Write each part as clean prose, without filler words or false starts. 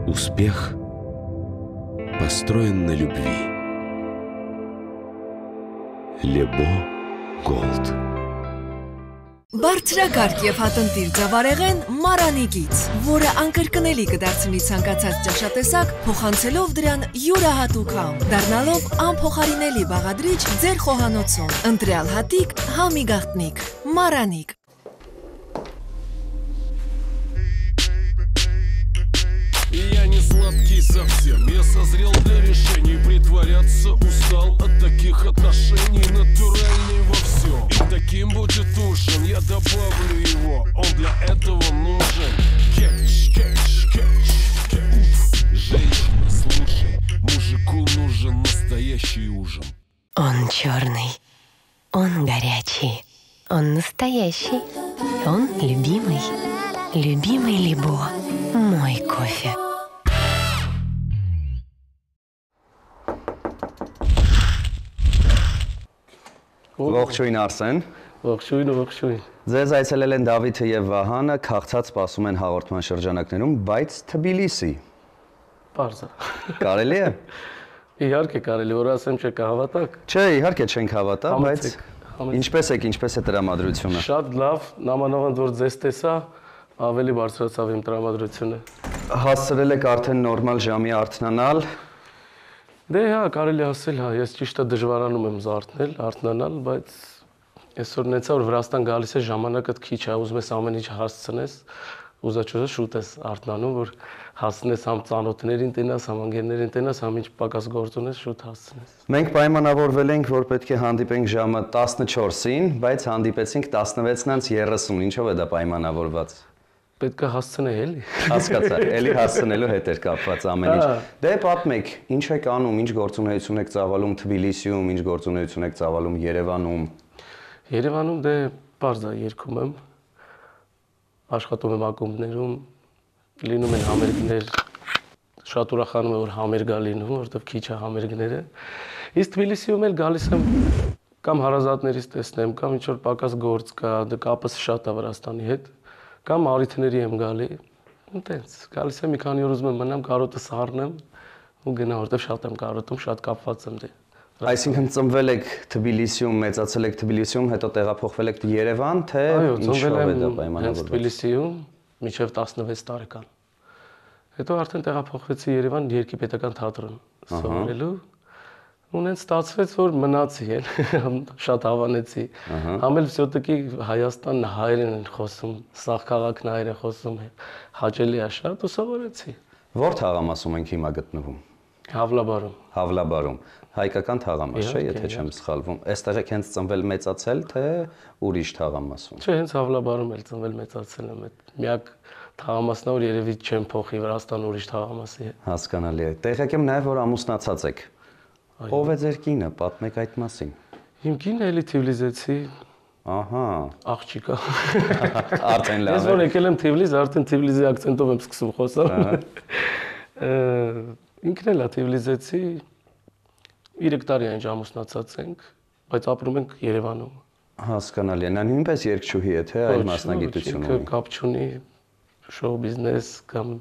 Успех построен на любви. Лебо Голд. Բարձրակարգ և հատնտիր ձավարեղեն Մարանիկից, որը անկրկնելի կդարձնի ցանկացած ճաշատեսակ, փոխանցելով դրան յուրահատուկ համ, դառնալով անփոխարինելի բաղադրիչ ձեր խոհանոցում։ Ընտրյալ հատիկ, համի գաղտնիք, Мараник. Я не сладкий совсем, я созрел для решений. Притворяться устал от таких отношений. Натуральный во всем, и таким будет ужин. Я добавлю его, он для этого нужен. Кетч, кетч, кетч, кетч. Женщина, слушай, мужику нужен настоящий ужин. Он черный, он горячий, он настоящий, он любимый. Любимый Лебо, мой кофе. Ողջույն Արսեն։ Ողջույն։ Ձեզ այցելել են Դավիթը եւ Վահանը, քաղցած սպասում են հաղորդման շրջանակներում, բայց Թբիլիսի։ Պարզ է։ Կարելի է։ Իհարկե կարելի, որ ասեմ չէ կհավատաք։ Չէ, իհարկե չենք հավատա, բայց ինչպես է տրամադրությունը։ Շատ լավ, նամանավանդ որ ձեզ տեսա, ավելի բարձրացավ իմ տրամադրությունը։ Հասցրել եք արդեն նորմալ ժամի արթնանալ։ Դե հա, կարելի ասել, հա, ես ճիշտ է դժվարանում եմ արթնանալ, բայց այսօր նեցա որ Վրաստան գալիս է ժամանակը քիչ է, ուզում ես ամեն ինչ հասցնես, ուզաչուզը շուտ ես արթնանում, որ հասցնես համ ծանոթներին տենաս, համ անգերներին տենաս, համ ինչ պակաս գործ ունես, շուտ հասցնես։ Մենք պայմանավորվել ենք, որ պետք է հանդիպենք ժամը 14-ին, բայց հանդիպեցինք 16:30, ինչով է դա պայմանավորված։ Պետք է հասցնեի, էլի։ Հասկացա, էլի հասցնելու հետ էր կապված ամեն ինչ։ Դե պատմեք, ինչ եք անում, ինչ գործունեություն եք ծավալում Թբիլիսիում, ինչ գործունեություն եք ծավալում Երևանում։ Երևանում դե պարզ է, երգում եմ, աշխատում եմ ակումբներում, լինում են համերգներ, շատ ուրախանում եմ, որ համերգ է լինում, որովհետև քիչ է համերգները։ Իսկ Թբիլիսիում էլ գալիս եմ կամ հարազատներից տեսնեմ, կամ ինչ որ պակաս գործ կա, դե կապս շատ է Վրաստանի հետ։ Կամ արիթների եմ գալի, ու տենց, գալիս եմ մի քանի օր ուզում եմ մնամ, կարոտը սառնեմ ու գնամ, որտեղ շատ եմ կարոտում, շատ կապված եմ դե։ Այսինքն ծնվել եք Թբիլիսիում, մեծացել եք Թբիլիսիում, հետո տեղափոխվել եք Երևան, թե ինչով է դա պայմանավորված։ Թբիլիսիում մինչև 16 տարեկան։ Հետո արդեն տեղափոխվեցի Երևան Երկիպետական թատրոն սովորելու։ Ու նենց ստացվեց, որ մնացի էլ, շատ հավանեցի։ Համ էլ всё-таки Հայաստան հայերեն են խոսում, սաղ քաղաքն հայեր է խոսում, հաճելի է շատ ու սովորեցի։ Որ թաղամասում ենք հիմա գտնվում։ Հավլաբարում։ Հավլաբարում։ Հայկական թաղամաս չէ, եթե չեմ սխալվում։ Այստեղ եք հենց ծնվել մեծացել, թե ուրիշ թաղամասում։ Չէ, հենց Հավլաբարում էլ ծնվել մեծացել եմ, միակ թաղամասն որ երևի չեմ փոխի Վրաստան ուրիշ թաղամասի հետ։ Հասկանալի է։ Տեղյակ եմ նաև որ ամուսնացած եք։ Ով է ձեր կինը, պատմեք այդ մասին։ Իմ կինը էլի Թիվլիզեցի։ Ահա, աղջիկա։ Արդեն լավ է։ Ես որ եկել եմ Թիվլիզ, արդեն Թիվլիզի ակցենտով եմ սկսում խոսալ։ Ինքն էլ է Թիվլիզեցի, 3 տարի այն ամուսնացած ենք, բայց ապրում ենք Երևանում։ Հասկանալի է, նա նույնպես երգչուհի է, թե այլ մասնագիտություն ունի։ Կապ չունի, շոու բիզնես կամ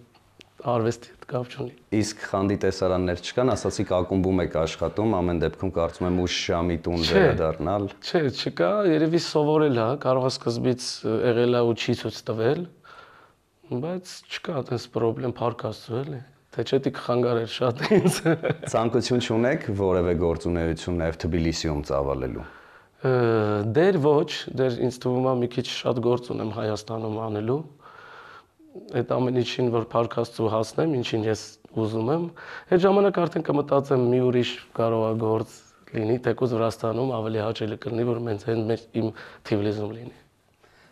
արվեստի հետ կապ չունի։ Իսկ խանդի տեսարաններ չկան, ասացիք ակումբում եք աշխատում, ամեն դեպքում կարծում եմ ուշ ժամի տուն վերադառնալ։ Չէ, չկա, երևի սովորել է, կարող է սկզբից եղել է ու չի ցույց տվել, բայց չկա այդպես խնդրեմ, փառք Աստծո էլի, թե չէ դի կխանգարեր շատ ինձ։ Ցանկություն չունեք որևէ գործունեություն նաև Թբիլիսիում ծավալելու։ Դեր ոչ, դեր ինձ թվում է մի քիչ շատ գործ ունեմ Հայաստանում անելու։ Այդ ամեն ինչին որ փառք Աստծո հասնեմ, ինչին ես ուզում եմ, այդ ժամանակ արդեն կմտածեմ մի ուրիշ կարող է գործ լինի, թեկուզ Վրաստանում ավելի հաճելի կլինի, որ մենք իմ Թիվլիզում լինի։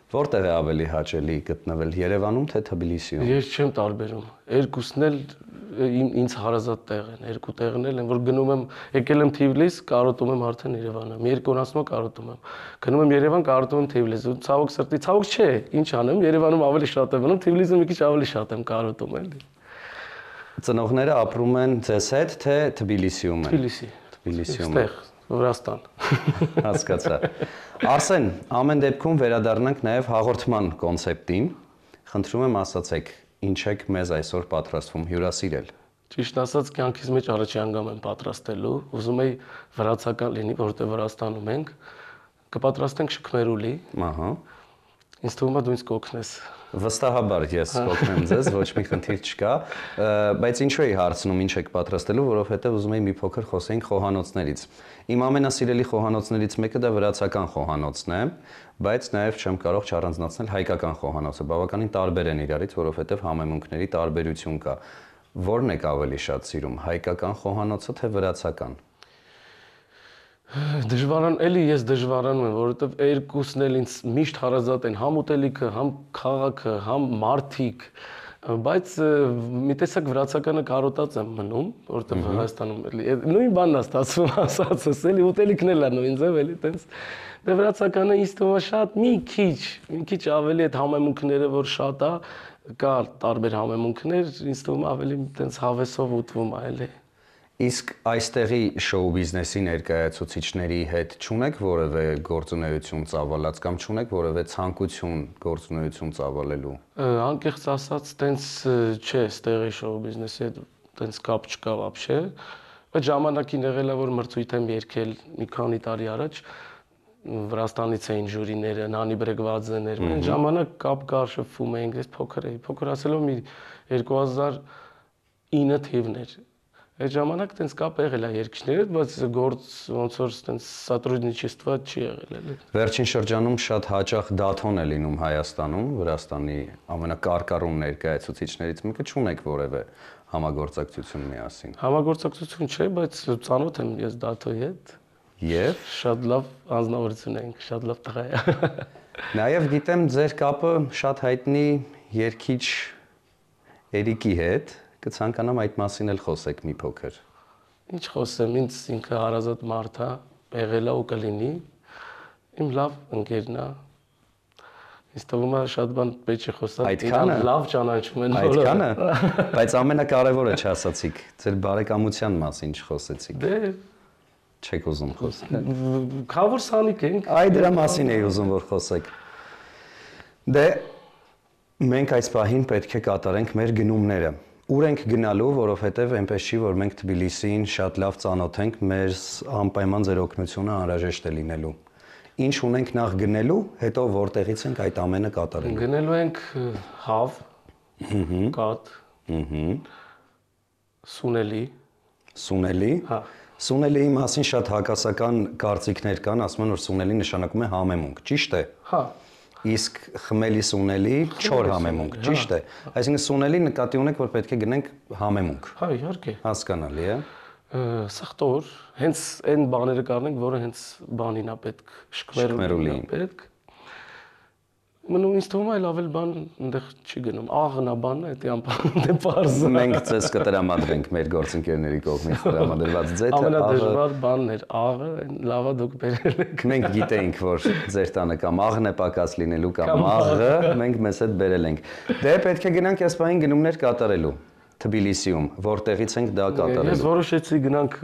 Որտեղ է ավելի հաճելի գտնվել, Երևանում թե Թբիլիսիում։ Ես չեմ տարբերում։ Երկուսն էլ ինձ հարազատ տեղ են, երկու տեղն էլ են, որ գնում եմ, եկել եմ Թիվլիս, կարոտում եմ արդեն Երևանը։ Մի երկու օր ասում եմ կարոտում եմ։ Գնում եմ Երևան, կարոտում եմ Թիվլիս։ Ու ցավոք սրտի, ցավոք չէ, ինչ անեմ, Երևանում ավելի շատ եմ մնում, Թիվլիսում մի քիչ ավելի շատ եմ կարոտում էլի։ Ծնողները ապրում են ձեզ հետ, թե Թբիլիսիում են։ Թբիլիսիում։ Այստեղ, Վրաստան։ Հասկացա։ Արսեն, ամեն դեպքում վերադառնանք նաև հաղորդման կոնցեպտին։ Խնդրում եմ ասացեք, ինչ եք մեզ այսօր պատրաստվում հյուրասիրել։ Ճիշտ ասած, կյանքից մեջ առաջի անգամ եմ պատրաստելու, ուզում եի վրացական լինի, որովհետև Վրաստանում ենք, կպատրաստենք շքմերուլի։ Ահա։ Ինձ թվում է դու ինձ կօգնես։ Վստահաբար ես կօգնեմ ձեզ, ոչ մի խնդիր չկա, բայց ինչու էի հարցնում ինչ եք պատրաստելու, որովհետև ուզում էի մի փոքր խոսեինք խոհանոցներից։ Իմ ամենասիրելի խոհանոցներից մեկը դա վրացական խոհանոցն է, բայց նաև չեմ կարող չառանձնացնել հայկական խոհանոցը։ Բավականին տարբեր են իրարից, որովհետև համեմունքների տարբերություն կա։ Որն եք ավելի շատ սիրում, հայկական խոհանոցը թե վրացական։ Էլի ես դժվարանում եմ, որովհետև երկուսն էլ ինձ միշտ հարազատ են, համ ուտելիքը, համ քաղաքը, համ մարդիկ, բայց մի տեսակ վրացականը կարոտած եմ մնում, որովհետև Հայաստանում էլի նույն բանն է ստացվում ասածս, էլի ուտելիքն էլ է նույն ձև, էլի տենց։ Դե վրացականը ինձ թվում է շատ մի քիչ ավելի այդ համեմունքները, որ շատ է, կա տարբեր համեմունքներ, ինձ թվում է ավելի տենց հավեսով ուտվում է, էլի։ Իսկ այստեղի շոու բիզնեսի ներկայացուցիչների հետ չունեք որևէ գործունեություն ծավալած կամ չունեք որևէ ցանկություն գործունեություն ծավալելու։ Անկեղծ ասած, տենց չէ, այստեղի շոու բիզնեսի հետ տենց կապ չկա вообще, բայց ժամանակին եղել է որ մրցույթ եմ երգել մի քանի տարի առաջ, Վրաստանից էին ժյուրիները, Նանի Բրեգվաձեներ, այն ժամանակ կապ կար, շփվում էինք, ես փոքր ասելով մի 2009 թիվներ։ Այդ ժամանակ տենց կապ եղել է երկիշների հետ, բայց գործ ոնց որ տենց сотрудничество չի եղել էլի։ Վերջին շրջանում շատ հաճախ դաթոն է լինում Հայաստանում, Վրաստանի ամենակարկառուն ներկայացուցիչներից մեկը, չունեք որևէ համագործակցություն միասին։ Համագործակցություն չէ, բայց ծանոթ եմ ես դաթոյի հետ։ Եվ շատ լավ անձնավորություն ենք, շատ լավ տղա է։ Նաև գիտեմ ձեր կապը շատ հայտնի երգիչ Էրիկի հետ, կցանկանամ այդ մասին էլ խոսեք մի փոքր։ Ինչ խոսեմ, ինձ ինքը հարազատ մարդ է, եղել է ու կլինի, իմ լավ ընկերն է։ Ինձ թվում է շատ բան պետք է խոսալ, Այդքանը լավ ճանաչում են բոլորը։ Այդքանը, բայց ամենակարևորը չասացիք, ձեր բարեկամության մասին չխոսեցիք։ Դե Չեք ուզում խոսել։ Քավոր սանիկ ենք։ Այ դրա մասին էի ուզում որ խոսեք։ Դե մենք այս պահին պետք է կատարենք մեր գնումները։ Ուր ենք գնալու, որովհետև այնպես չի, որ մենք Թբիլիսիին շատ լավ ծանոթ ենք, մեր անպայման ձեր օգնությունը անհրաժեշտ է լինելու։ Ինչ ունենք նախ գնելու, հետո որտեղից ենք այդ ամենը կատարելու։ Գնելու ենք Հավ, Կատ, Սունելի։ Սունելի։ Հա։ Սունելիի մասին շատ հակասական կարծիքներ կան, ասում են որ Սունելի նշանակում է համեմունք, ճիշտ է։ Հա։ Իսկ խմելի Սունելի չոր համեմունք, ճիշտ է։ Այսինքն Սունելի նկատի ունեք, որ պետք է գնենք համեմունք։ Հա, իհարկե։ Հասկանալի է։ Սխտոր, հենց այն բաները կառնենք, որը հենց բանին է պետք, շքմերուլին է պետք։ Մնում ինձ թվում է լավ էլ բան այնտեղ չի գնում։ Աղն է բանն է, դա դե պարզ։ Մենք ձեզ կտրամադրենք մեր գործընկերների կողմից տրամադրված ձեթը։ Ամենադժվար բանն էր աղը, լավա դուք բերել եք։ Մենք գիտեինք, որ ձեր տանը կամ աղն է պակաս լինելու կամ աղը, մենք մեզ հետ բերել ենք։ Դե պետք է գնանք այս պահին գնումներ կատարելու Թբիլիսիում, որտեղից ենք դա կատարելու։ Ես որոշեցի գնանք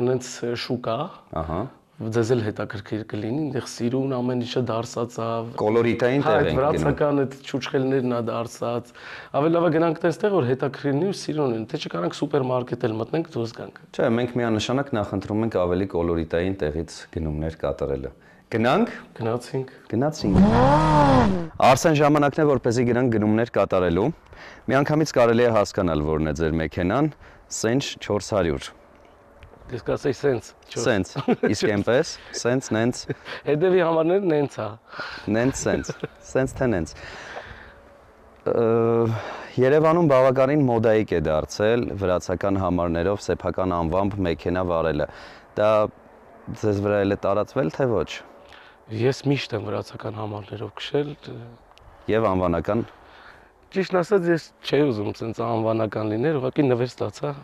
այնց շուկա։ Ահա։ Ձեզ էլ հետաքրքիր կլինի, այնտեղ սիրուն ամեն ինչը դարսացավ։ Կոլորիտային տեղ ենք գնում։ Վրացական այդ չուչխելներն ա դարսած։ Ավելի լավ է գնանք այստեղ, որ հետաքրքրինի ու սիրուն են, թե չկարանք սուպերմարկետ էլ մտնենք դուրս գանք։ Չէ, մենք միանշանակ նախընտրում ենք ավելի կոլորիտային տեղից գնումներ կատարելը։ Գնանք։ Գնացինք։ Արսեն ժամանակն է, որպեսզի գնանք գնումներ կատարելու։ Միանգամից կարելի է հասկանալ, որն է ձեր մեքենան, Սենչ 400։ Ես կասեի սենց։ Սենց, իսկ այնպես, սենց, նենց։ Հետևի համարները նենց է։ Նենց, սենց, սենց թե նենց։ Երևանում բավականին մոդայիկ է դարձել վրացական համարներով սեփական անվամբ մեքենա վարելը։ Դա ձեզ վրա էլ է տարածվել, թե ոչ։ Ես միշտ եմ վրացական համարներով քշել։ Եվ անվանական։ Ճիշտն ասած, ես չէի ուզում սենց անվանական լիներ, ուղղակի նվեր ստացա։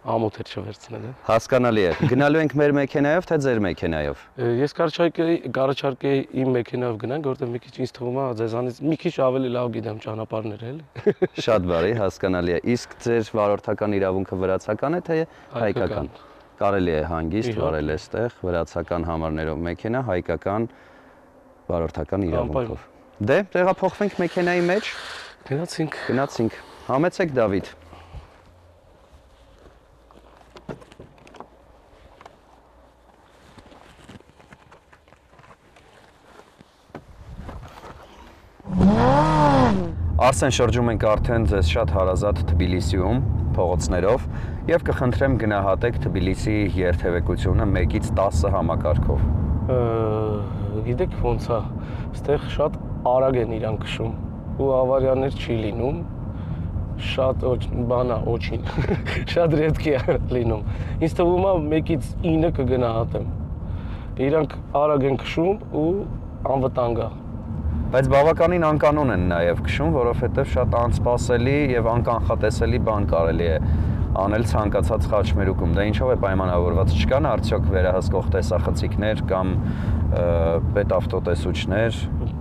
Ամոթ էր չվերցնել։ Հասկանալի է։ Գնալու ենք մեր մեքենայով, թե ձեր մեքենայով։ Ես կարճարկեի իմ մեքենայով գնանք, որտեղ մի քիչ ինձ թվում է ձեզանից մի քիչ ավելի լավ գիտեմ ճանապարհները, էլի։ Շատ բարի, հասկանալի է։ Իսկ ձեր վարորդական իրավունքը վրացական է, թե հայկական։ Կարելի է հանգիստ վարել այստեղ վրացական համարներով մեքենա, հայկական վարորդական իրավունքով։ Դե, տեղափոխվենք մեքենայի մեջ։ Գնացինք։ Համեցեք Դավիթ։ Արսեն, շրջում ենք արդեն ձեզ շատ հարազատ Թբիլիսիում, փողոցներով, եւ կխնդրեմ գնահատեք Թբիլիսիի երթևեկությունը 1-ից 10 համակարգով։ Գիտեք ոնց է, այստեղ շատ արագ են իրան քշում ու ավարիաներ չի լինում, շատ բանա օչին, շատ ռեդկի է լինում։ Ինձ թվում է 1-ից 9 կգնահատեմ։ Իրանք արագ են քշում ու անվտանգ է։ Բայց բավականին անկանոն են նաև քշում, որովհետև շատ անսպասելի եւ անկանխատեսելի բան կարելի է անել ցանկացած խաչմերուկում։ Դա ինչով է պայմանավորված, չկան արդյոք վերահսկող տեսախցիկներ կամ պետավտոտեսուչներ։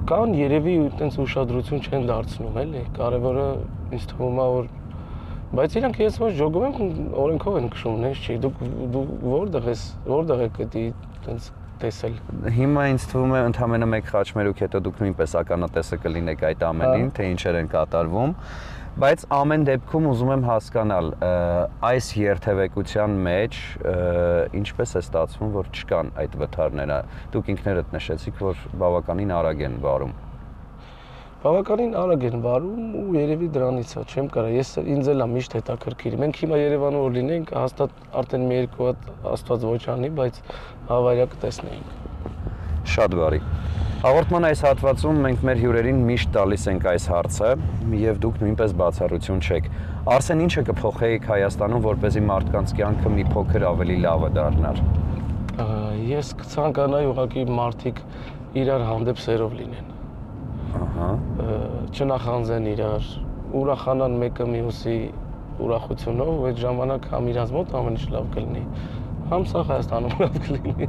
Կան երևի այտենց ուշադրություն չեն դարձնում, էլի։ Կարևորը ինձ թվում է որ բայց իրանք ես ոչ ժոգում եմ օրենքով են քշում, նես չի։ Դու որտեղ եք դի այտենց տեսել։ Հիմա ինձ թվում է ընդամենը մեկ խաչմերուկ հետո դուք նույնպես ականատեսը կլինեք այդ ամենին, թե ինչեր են կատարվում, բայց ամեն դեպքում ուզում եմ հասկանալ, այս երթևեկության մեջ ինչպես է ստացվում, որ չկան այդ վթարները։ Դուք ինքներդ նշեցիք, որ բավականին արագ են վարում։ Բավականին արագ են վարում ու երևի դրանից է, չեմ կարող, ինձ էլ է միշտ հետաքրքիր։ Մենք հիմա Երևանում որ լինենք, հաստատ արդեն մի երկու հատ Աստված ոչ անի, բայց հավարյա կտեսնեինք։ Շատ բարի։ Հաղորդման այս հատվածում մենք մեր հյուրերին միշտ տալիս ենք այս հարցը, եւ դուք նույնպես բացառություն չեք։ Արսեն, ինչը կփոխեիք Հայաստանում, որպեսզի մարդկանց կյանքը մի փոքր ավելի լավը դառնար։ Ես կցանկանայի ուղղակի մարդիկ իրար հանդեպ սերով լինեն։ Չնախանձեն իրար, ուրախանան մեկը մյուսի ուրախությունով, ու այդ ժամանակ համ իրանց մոտ ամեն ինչ լավ կլինի, համ սա Հայաստանում լավ կլինի։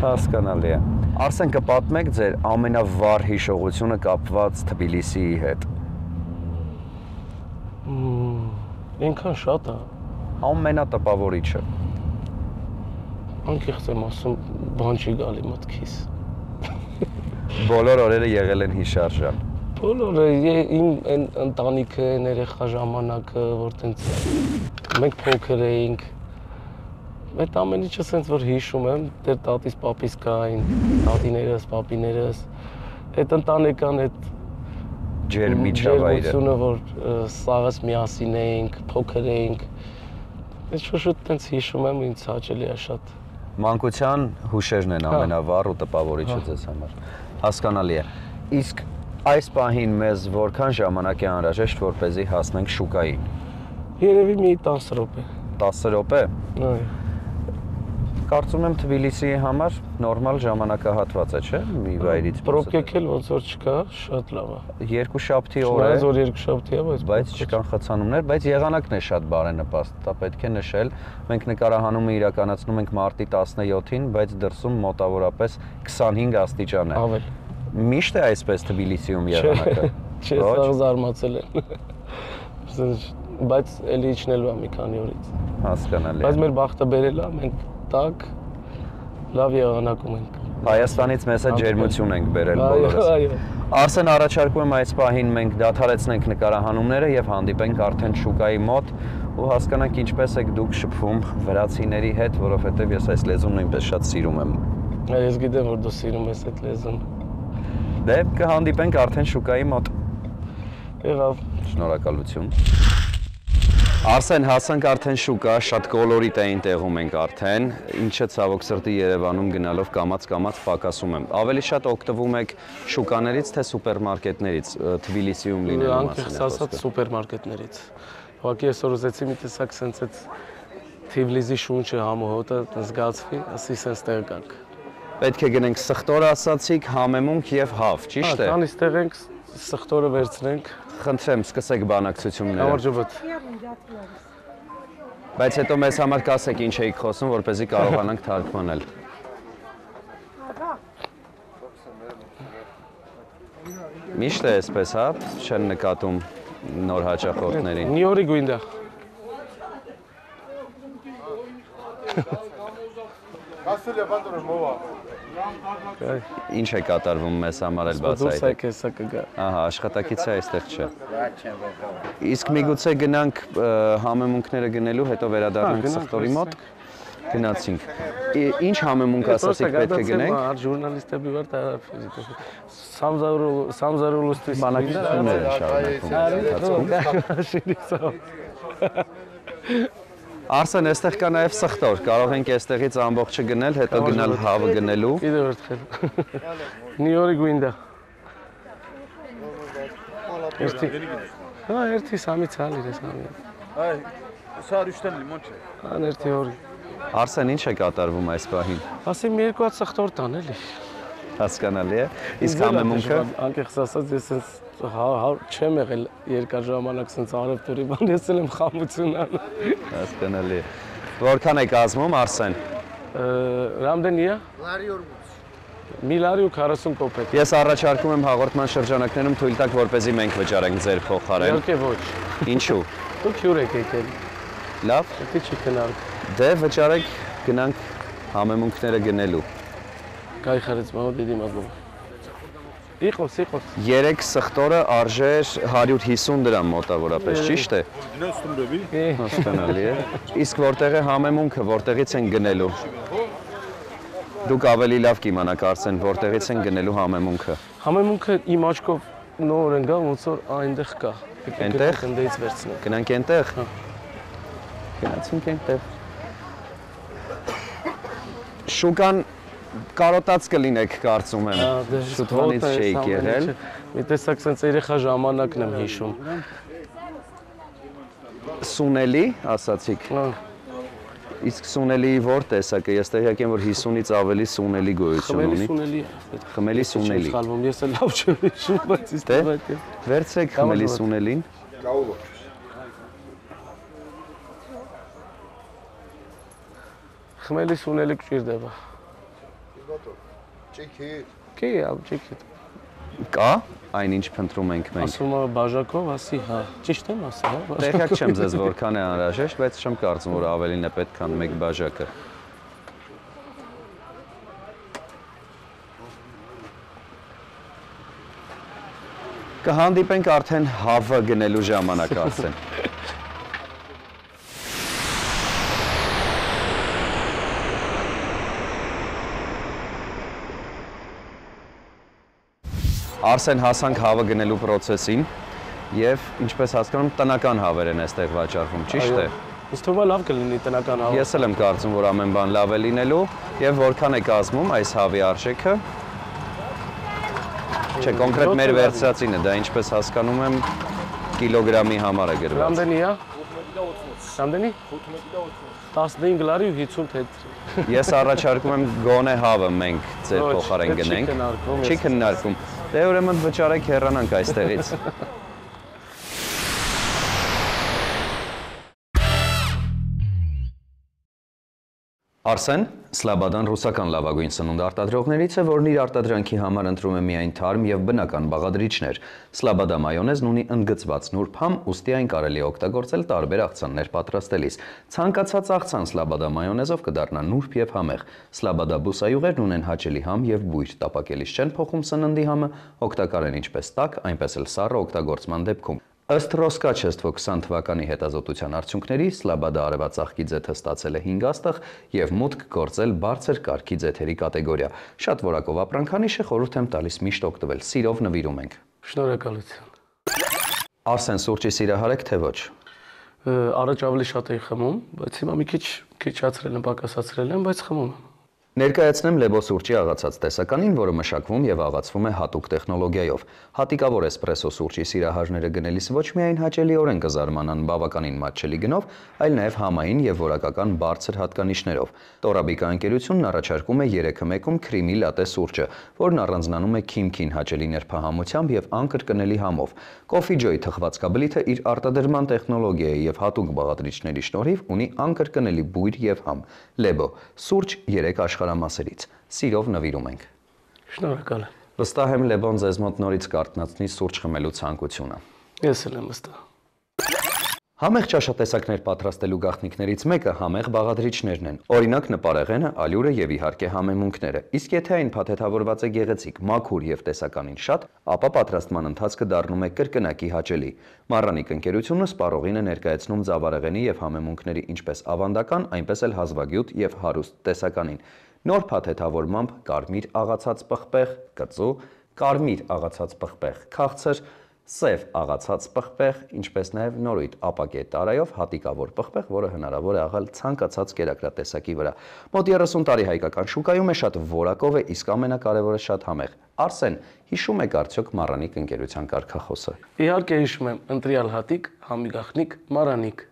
Հասկանալի է։ Արսեն, կպատմեք ձեր ամենավառ հիշողությունը կապված Թբիլիսիի հետ։ Ինքան շատ է։ Ամենատպավորիչը։ Անկեղծ եմ ասում, բան չի գալի մտքիս։ Բոլոր օրերը եղել են հիշարժան։ Բոլորը իմ ընտանիքը, երեխա ժամանակը, որ տենց մենք փոքր էինք։ Այդ ամեն ինչը սենց որ հիշում եմ, դեր տատիս, պապիս կային, տատիներս, պապիներս, այդ ընտանեկան այդ ջերմությունը, որ սաղս միասին էինք, փոքր էինք։ Այդ շուտ տենց հիշում եմ, ինձ հաճելի է շատ։ Մանկության հուշերն են ամենավառ ու տպավորիչը ձեզ համար։ Հասկանալի է։ Իսկ այս պահին մեզ որքան ժամանակ է անհրաժեշտ, որպեսզի հասնենք շուկային։ Երևի մի 10 րոպե։ 10 րոպե։ Այո։ Կարծում եմ Թբիլիսիի համար նորմալ ժամանակահատված է, չէ՞, մի վայրից։ Պրոբկեք էլ ոնց որ չկա, շատ լավ է։ Երկուշաբթի օր է։ Որ երկուշաբթի է, բայց չկան խցանումներ, բայց եղանակն է շատ բարենպաստ, դա պետք է նշել։ Մենք նկարահանումը իրականացնում ենք մարտի 17-ին, բայց դրսում մոտավորապես 25 աստիճան է։ Ավել։ Միշտ է այսպես Թբիլիսիում եղանակը։ Չէ, սա զարմացել եմ։ Բայց էլի իջնելու է մի քանի օրից։ Հասկանալի է։ Բայց մեր բախտը բերել է, մենք տակ լավ եղանակում ենք։ Հայաստանից մեզ հետ ջերմություն ենք բերել բոլորս։ Այո։ Արսեն, առաջարկում եմ այս պահին մենք դադարեցնենք նկարահանումները եւ հանդիպենք արդեն շուկայի մոտ ու հասկանանք ինչպես եք դուք շփվում վրացիների հետ, որովհետեւ ես այս լեզուն նույնպես շատ սիրում եմ։ Ես գիտեմ, որ դու սիրում ես այդ լեզուն։ Դե կհանդիպենք արդեն շուկայի մոտ։ Եղավ։ Շնորհակալություն։ Արսեն, հասանք արդեն շուկա, շատ կոլորիտ էին տեղում ենք արդեն, ինչը ցավոք սրտի Երևանում գնալով կամաց-կամաց պակասում եմ։ Ավելի շատ օգտվում եք շուկաներից, թե սուպերմարկետներից, Թբիլիսիում լինելու մասին։ Անկեղծ ասած սուպերմարկետներից։ Ուղղակի այսօր ուզեցի մի տեսակ սենց այդ Թբիլիսի շունչը համոհոտը զգացվի, ասի սենց տեղ գանք։ Պետք է գնենք սխտորը ասացիք, համեմունք եւ հավ, ճիշտ է։ Տանից տեղ ենք, սխտորը վերցնենք։ Խնդրեմ, սկսեք բանակցությունները։ Համարջոբոտ։ Բայց հետո մեզ համար կասեք ինչ էիք խոսում, որպեսզի կարողանանք թարգմանել։ Միշտ է այսպես, հա, չեն նկատում նոր հաճախորդներին։ Նյորի գույնդա։ Ինչ է կատարվում մեզ համար էլ բաց այդ։ Սպասեք հեսա կգա։ Ահա, աշխատակիցը այստեղ չէ։ Իսկ միգուցե գնանք համեմունքները գնելու, հետո վերադառնանք սխտորի մոտ։ Գնացինք։ Ինչ համեմունք ասացիք պետք է գնենք։ Ժուրնալիստը բիվար տարավ։ Сам зарулստի Բանակցություններ են շարունակվում։ Արսեն, այստեղ կա նաև սխտոր, կարող ենք այստեղից ամբողջը գնել, հետո գնալ հավը գնելու։ Իդե վերցել։ Նյույորքի գույնდა։ Ერთი։ Հա, ერთი սամից ալի ես նամի։ Այ, սա ռուշտեն լիմոն չէ։ Ան ერთი օրի։ Արսեն, ինչ է կատարվում այս պահին։ Ասեմ երկու հատ սխտոր տան էլի։ Հասկանալի է։ Իսկ համեմունքը անկեղծ ասած ես չեմ եղել երկար ժամանակ սենց արևտուրի բան, ես էլ եմ խամություն անում։ հասկանալի է։ Որքան է կազմում, Արսեն։ Ռամդենիա 140 կոպեկ։ Ես առաջարկում եմ հաղորդման շրջանակներում թույլ տաք, որպեսզի մենք վճարենք ձեր փոխարեն։ Իհարկե ոչ։ Ինչու։ Դուք հյուր եք եկել։ Լավ։ Դա չի քնարկ։ Դե վճարեք, գնանք համեմունքները գնելու։ Կայ խարեց մամա դիդի մազում։ Իխոս։ 3 սխտորը արժեր 150 դրամ մոտավորապես, ճիշտ է։ 90 դրամի։ Հասկանալի է։ Իսկ որտեղ է համեմունքը, որտեղից են գնելու։ Դուք ավելի լավ կիմանաք, Արսեն, որտեղից են գնելու համեմունքը։ Համեմունքը իմ աչքով նոր են գա, ոնց որ այնտեղ կա։ Այնտեղ։ Այնտեղից վերցնենք։ Գնանք այնտեղ։ Գնացինք այնտեղ։ Շուկան կարոտած կլինեք, կարծում եմ։ Շուտվանից չէիք եղել։ Մի տեսակ սենց երեխա ժամանակն եմ հիշում։ Սունելի, ասացիք։ Իսկ սունելիի որ տեսակը, ես տեղյակ եմ, որ 50-ից ավելի սունելի գոյություն ունի։ Խմելի սունելի։ Խալվում, ես էլ լավ չեմ հիշում, բայց իսկ Դե, վերցրեք խմելի սունելին։ Խմելի սունելի կճիր դեպա։ Չի, ճիքիտ։ Կա, այնինչ փնտրում ենք մենք։ Ասում է բաժակով, ասի, հա, ճիշտ եմ ասա, հա։ Տեղյակ չեմ ձեզ որքան է անհրաժեշտ, բայց չեմ կարծում, որ ավելին է պետք քան մեկ բաժակը։ Կհանդիպենք արդեն հավը գնելու ժամանակ, Արսեն։ Արսեն, հասանք հավը գնելու պրոցեսին եւ ինչպես հասկանում տնական հավեր են այստեղ վաճառվում, ճիշտ է։ Ինձ թվում է լավ կլինի տնական հավը։ Ես էլ եմ կարծում, որ ամեն բան լավ է լինելու եւ որքան է կազմում այս հավի արժեքը։ Չէ, կոնկրետ մեր վերցրածինը, դա ինչպես հասկանում եմ կիլոգրամի համար է գրված։ Ռամդենիա։ Ռամդենի 15 լարի ու 50 թեթ։ Ես առաջարկում եմ գոնե հավը մենք ձեր փոխարեն գնենք։ Չի քննարկվում։ Դե ուրեմն վճարեք հեռանանք այստեղից։ Արսեն, Սլաբադան ռուսական լավագույն սնունդ արտադրողներից է, որն իր արտադրանքի համար ընտրում է միայն թարմ եւ բնական բաղադրիչներ։ Սլաբադա մայոնեզն ունի ընդգծված նուրբ համ, ուստի այն կարելի է օգտագործել տարբեր աղցաններ պատրաստելիս։ Ցանկացած աղցան Սլաբադա մայոնեզով կդառնա նուրբ եւ համեղ։ Սլաբադա բուսայուղերն ունեն հաճելի համ եւ բույր, տապակելիս չեն փոխում սննդի համը, օգտակար են ինչպես տաք, այնպես էլ սառը օգտագործման դեպքում։ Ըստ Ռոսկաչեստվո 20 թվականի հետազոտության արդյունքների Սլաբադա արևածաղկի ձեթը ստացել է 5 աստղ եւ մուտք գործել բարձր կարգի ձեթերի կատեգորիա։ Շատ որակով ապրանքանիշ է, խորհուրդ եմ տալիս միշտ օգտվել, սիրով նվիրում ենք։ Շնորհակալություն։ Արսեն, սուրճի սիրահար եք թե ոչ։ Առաջ ավելի շատ էի խմում, բայց հիմա մի քիչ ացրել եմ, պակասացրել եմ, բայց խմում եմ։ Ներկայացնեմ Լեբո սուրճի աղացած տեսականին, որը մշակվում եւ աղացվում է հատուկ տեխնոլոգիայով։ Հատիկավոր էսպրեսո սուրճի սիրահարները գնելիս ոչ միայն հաճելիորեն կզարմանան բավականին մատչելի գնով, այլ նաեւ համային եւ որակական բարձր հատկանիշներով։ Տորաբիկա ընկերությունն առաջարկում է 3-1-ում քրիմի լատե սուրճը, որն առանձնանում է քիմքին հաճելի ներփահամությամբ եւ անկրկնելի համով։ Coffee Joy թխվածքաբլիթը իր արտադրման տեխնոլոգիայի եւ հատուկ բաղադրիչների շնորհիվ ունի անկրկնելի բույր եւ համ։ Լեբո սուրճ 3 աշխարհամասերից։ Սիրով նվիրում ենք։ Շնորհակալ եմ։ Վստահ եմ Լեբոն ձեզ մոտ նորից կարթնացնի սուրճ խմելու ցանկությունը։ Ես էլ եմ վստահ։ Համեղ ճաշատեսակներ պատրաստելու գաղտնիքներից մեկը համեղ բաղադրիչներն են։ Օրինակ նպարեղենը, ալյուրը եւ իհարկե համեմունքները։ Իսկ եթե այն փաթեթավորված է գեղեցիկ, մաքուր եւ տեսականին շատ, ապա պատրաստման ընթացքը դառնում է կրկնակի հաճելի։ Մառանիկ ընկերությունը սպառողին է ներկայացնում ծավարեղենի եւ համեմունքների ինչպես ավանդական, այնպես էլ հազվագյուտ եւ հարուստ տեսականին։ Նոր փաթեթավորմամբ կարմիր աղացած պղպեղ, կծու, կարմիր աղացած պղպեղ, քաղցր, սև աղացած պղպեղ, ինչպես նաև նորույթ ապակե տարայով հատիկավոր պղպեղ, որը հնարավոր է աղալ ցանկացած կերակրատեսակի վրա։ Մոտ 30 տարի հայկական շուկայում է շատ որակով է, իսկ ամենակարևորը շատ համեղ։ Արսեն, հիշում եք արդյոք Մառանիկ ընկերության կարգախոսը։ Իհարկե հիշում եմ, ընտրյալ հատիկ, համի գաղտնիք, Մառանիկ։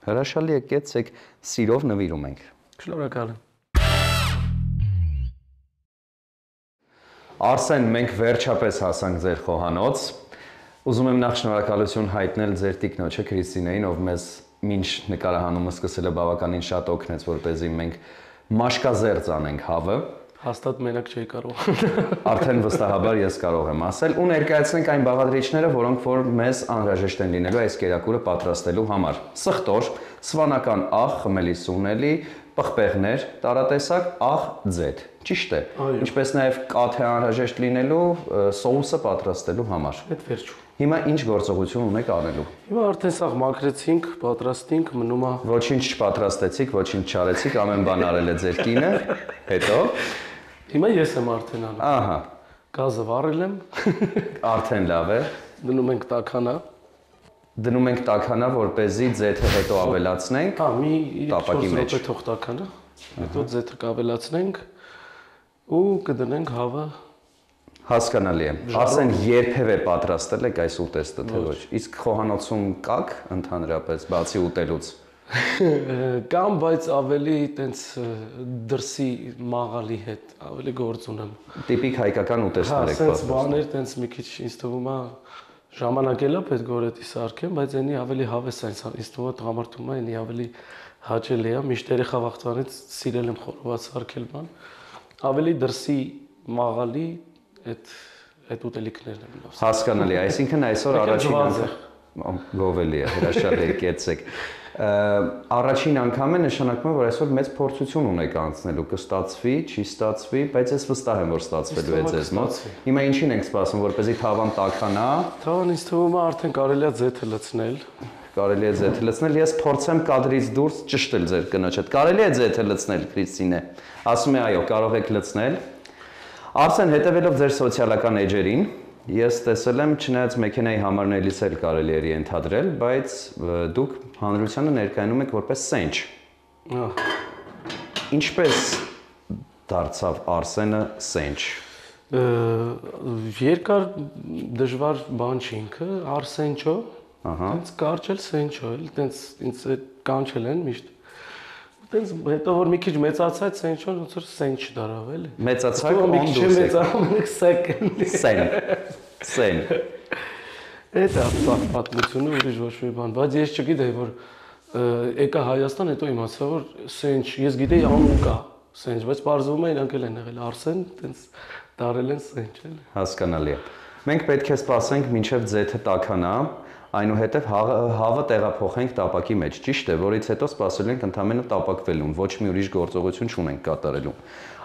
Հրաշալի է, կեցեք, սիրով նվիրում ենք։ Շնորհակալ եմ։ Արսեն, մենք վերջապես հասանք ձեր խոհանոց։ Ուզում եմ նախ շնորհակալություն հայտնել ձեր տիկնոջը Քրիստինեին, ով մեզ մինչ նկարահանումը սկսելը բավականին շատ օգնեց, որպեսզի մենք մաշկազերծ անենք հավը։ Հաստատ մենակ չէի կարող։ Արդեն վստահաբար ես կարող եմ ասել ու ներկայացնենք այն բաղադրիչները, որոնք որ մեզ անհրաժեշտ են լինելու այս կերակուրը պատրաստելու համար։ Սխտոր, սվանական աղ, խմելի սունելի, պղպեղներ, տարատեսակ, աղ, ձեթ։ Ճիշտ է։ Ինչպես նաև կաթ է անհրաժեշտ լինելու սոուսը պատրաստելու համար։ Այդ վերջում։ Հիմա ինչ գործողություն ունեք անելու։ Հիմա արդեն սաղ մաքրեցինք, պատրաստինք, մնում է։ Ոչինչ չպատրաստեցիք, ոչինչ չարեցիք, ամեն բան արել է ձեր կինը։ Հետո Հիմա ես եմ արդեն անում։ Ահա, Գազը վառել եմ։ արդեն լավ է։ Դնում ենք տաքանա։ Դնում ենք տաքանա, որպեսզի ձեթը հետո ավելացնենք։ Հա, մի տապակի 4 մեջ։ րոպե թող տաքանա։ Հետո ձեթը կավելացնենք ու կդնենք հավը։ Հասկանալի է։ Արսեն, երբևէ պատրաստել եք այս ուտեստը, թե ոչ։ Իսկ խոհանոցում կաք ընդհանրապես բացի ուտելուց։ Կամ բայց ավելի տենց դրսի մաղալի հետ ավելի գործ ունեմ։ Տիպիկ հայկական ուտեստներ եք պատրաստում։ Հա, պատրաստում։ բաներ տենց մի քիչ ինձ թվում է ժամանակելա պետք գորետի սարքեմ, բայց այնի ավելի հավես այն ինձ թվում է տղամարդում է, այնի ավելի հաճելի է։ Միշտ երեխա վաղտվանից սիրել եմ խորոված սարքել բան։ Ավելի դրսի մաղալի այդ ուտելիքներն են լավ։ Հասկանալի, այսինքն այսօր գովելի է, հրաշալի է, կեցեք։ Առաջին անգամ է նշանակում է, որ այսօր մեծ փորձություն ունեք անցնելու, կստացվի, չի ստացվի, բայց ես վստահ եմ, որ ստացվելու է ձեզ մոտ։ Հիմա ինչին ենք սպասում, որպեսզի թավան տաքանա։ Թավան ինձ թվում է արդեն կարելի է ձեթը լցնել։ Կարելի է ձեթը լցնել, ես փորձեմ կադրից դուրս ճշտել ձեր կնոջ հետ։ Կարելի է ձեթը լցնել, Քրիստինե։ Ասում է, այո, կարող եք լցնել։ Արսեն, հետևելով ձեր սոցիալական էջերին, ես տեսել եմ, չնայած մեքենայի համարն էլիս էլ կարելի է ենթադրել, բայց դուք հանրությանը ներկայանում եք որպես սենչ։ Ինչպես դարձավ Արսենը սենչ։ Երկար դժվար բան չի ինքը, Արսենչո, տենց կարճել սենչո, էլ տենց ինձ կանչել են միշտ։ Տենց հետո որ մի քիչ մեծացա սենչոն ոնց որ սենչ դարավ էլի։ Մեծացաք ոնդուս եք։ Սեն։ Սեն։ Այդ է պատմությունը ուրիշ ոչ մի բան, բայց ես չգիտեի որ եկա Հայաստան, հետո իմացա որ սենչ, ես գիտեի անուն կա սենչ, բայց բարձվում է իրանք էլ են եղել Արսեն, տենց դարել են սենչ էլի։ Հասկանալի է։ Մենք պետք է սպասենք մինչև ձեթը տաքանա, այնուհետև հավը տեղափոխենք տապակի մեջ, ճիշտ է, որից հետո սպասելու ենք ընդամենը տապակվելուն, ոչ մի ուրիշ գործողություն չունենք կատարելու։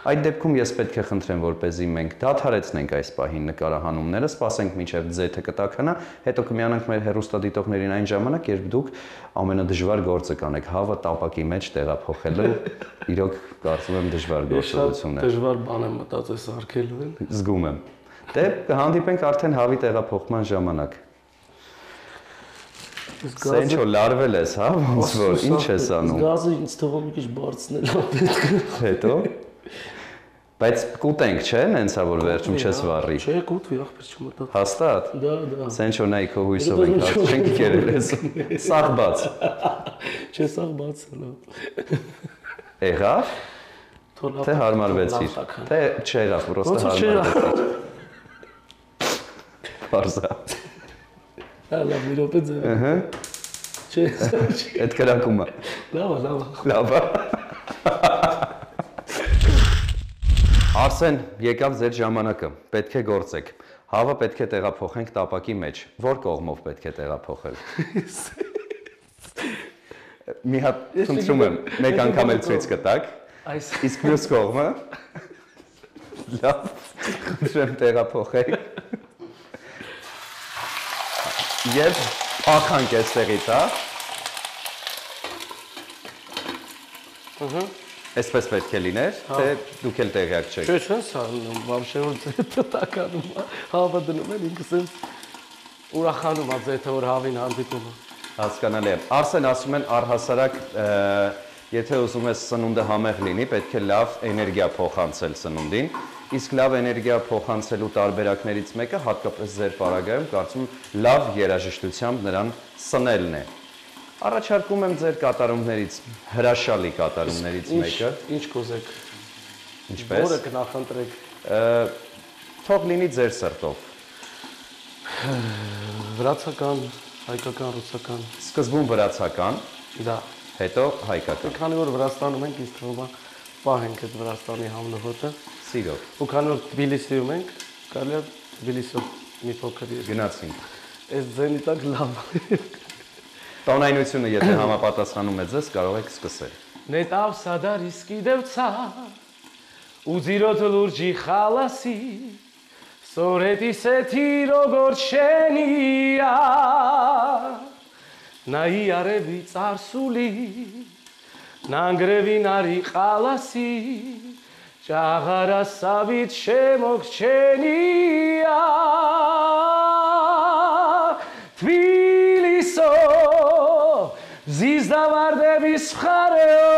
Այդ դեպքում ես պետք է խնդրեմ, որպեսզի մենք դադարեցնենք այս պահին նկարահանումները, սպասենք մինչև ձեթը կտաքանա, հետո կմիանանք մեր հեռուստադիտողներին այն ժամանակ, երբ դուք ամենադժվար գործը կանեք, հավը տապակի մեջ տեղափոխելու, իրոք կարծում եմ դժվար գործողություն է։ Դժվար բան եմ մտածել սարքելու են։ Զգում եմ։ Դե կհանդիպենք արդեն հավի տեղափոխման ժամանակ։ Սենչո լարվել ես, հա, ոնց որ, ինչ ես անում։ Գազը ինձ թվում մի քիչ բարձնել է պետք է։ Հետո բայց կուտենք, չէ՞, նենցա որ վերջում չես վառի։ Չէ, կուտվի, ախպեր չմտա։ Հաստատ։ Դա։ Սենչո նայ քո հույսով ենք, չենք կերել ես։ Սաղ բաց։ Չէ, սաղ բաց է լավ։ Եղավ։ Թե հարմարվեցիր։ Թե չեղավ, պրոստը հարմարվեցիր։ Բարզա։ Լավ, մի րոպե ձեր։ Ըհը։ Չէ։ Այդ կրակումը։ Լավ է։ Արսեն, եկավ ձեր ժամանակը, պետք է գործեք։ Հավը պետք է տեղափոխենք տապակի մեջ։ Որ կողմով պետք է տեղափոխել։ մի հատ խնդրում եմ, մեկ անգամ էլ ցույց կտակ։ Իսկ մյուս կողմը լավ, խնդրեմ տեղափոխեք։ Եվ ախանք էստեղից, հա։ Այսպես պետք է լիներ, թե դուք էլ տեղյակ չեք։ Չէ, չես հանում, вообще որ տականում, հավը դնում են ինքս ինձ ուրախանում ա ձեթը որ հավին հանդիպում է։ Հասկանալի է։ Արսեն ասում են առհասարակ, եթե ուզում ես սնունդը համեղ լինի, պետք է լավ էներգիա փոխանցել սնունդին, իսկ լավ էներգիա փոխանցելու տարբերակներից մեկը հատկապես ձեր պարագայում կարծում լավ երաժշտությամբ նրան սնելն է։ Առաջարկում եմ ձեր կատարումներից, հրաշալի կատարումներից մեկը։ Ինչ կուզեք։ Ինչպես։ Որը կնախընտրեք։ Թող լինի ձեր սրտով։ Վրացական, հայկական, ռուսական։ Սկզբում վրացական, Դա։ հետո հայկական։ Քանի որ Վրաստանում ենք, ինձ թվում է պահենք այդ Վրաստանի համլոհոտը։ Սիրով։ Ու քանի որ Թբիլիսիում ենք, կարելի է Թբիլիսիով մի փոքր Գնացինք։ Այս ձենի տակ լավ։ Տոնայնությունը, եթե համապատասխանում է ձեզ, կարող եք սկսել։ Նետավ սադարիսկի դևցա, ու ձիրոտ լուրջի խալասի, սորետի սեթի ռոգորչենիա, նայի արևի ծարսուլի, նանգրևի նարի խալասի, ճաղարասավիտ շեմոգչենիա, Թբիլիսո Զիզդավարդեվի սխարեո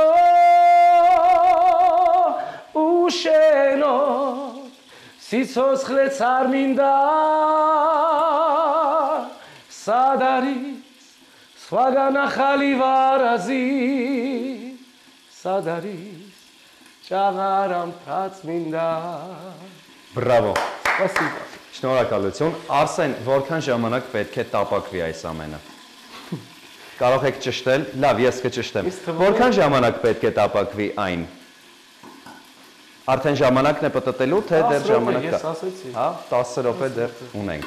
ուշենոտ Սիցոց խլեցար մինդա Սադարից սվագանախալի վարազի Սադարից ճաղարամ թաց մինդա Բրավո։ Սպասիբա Շնորհակալություն։ Արսեն, որքան ժամանակ պետք է տապակվի այս ամենը։ Կարող եք ճշտել, լավ, ես կճշտեմ։ Որքան ժամանակ պետք է տապակվի այն։ Արդեն ժամանակն է պտտելու, թե դեռ ժամանակ կա։ Ես ասեցի։ Հա, 10 րոպե դեռ ունենք։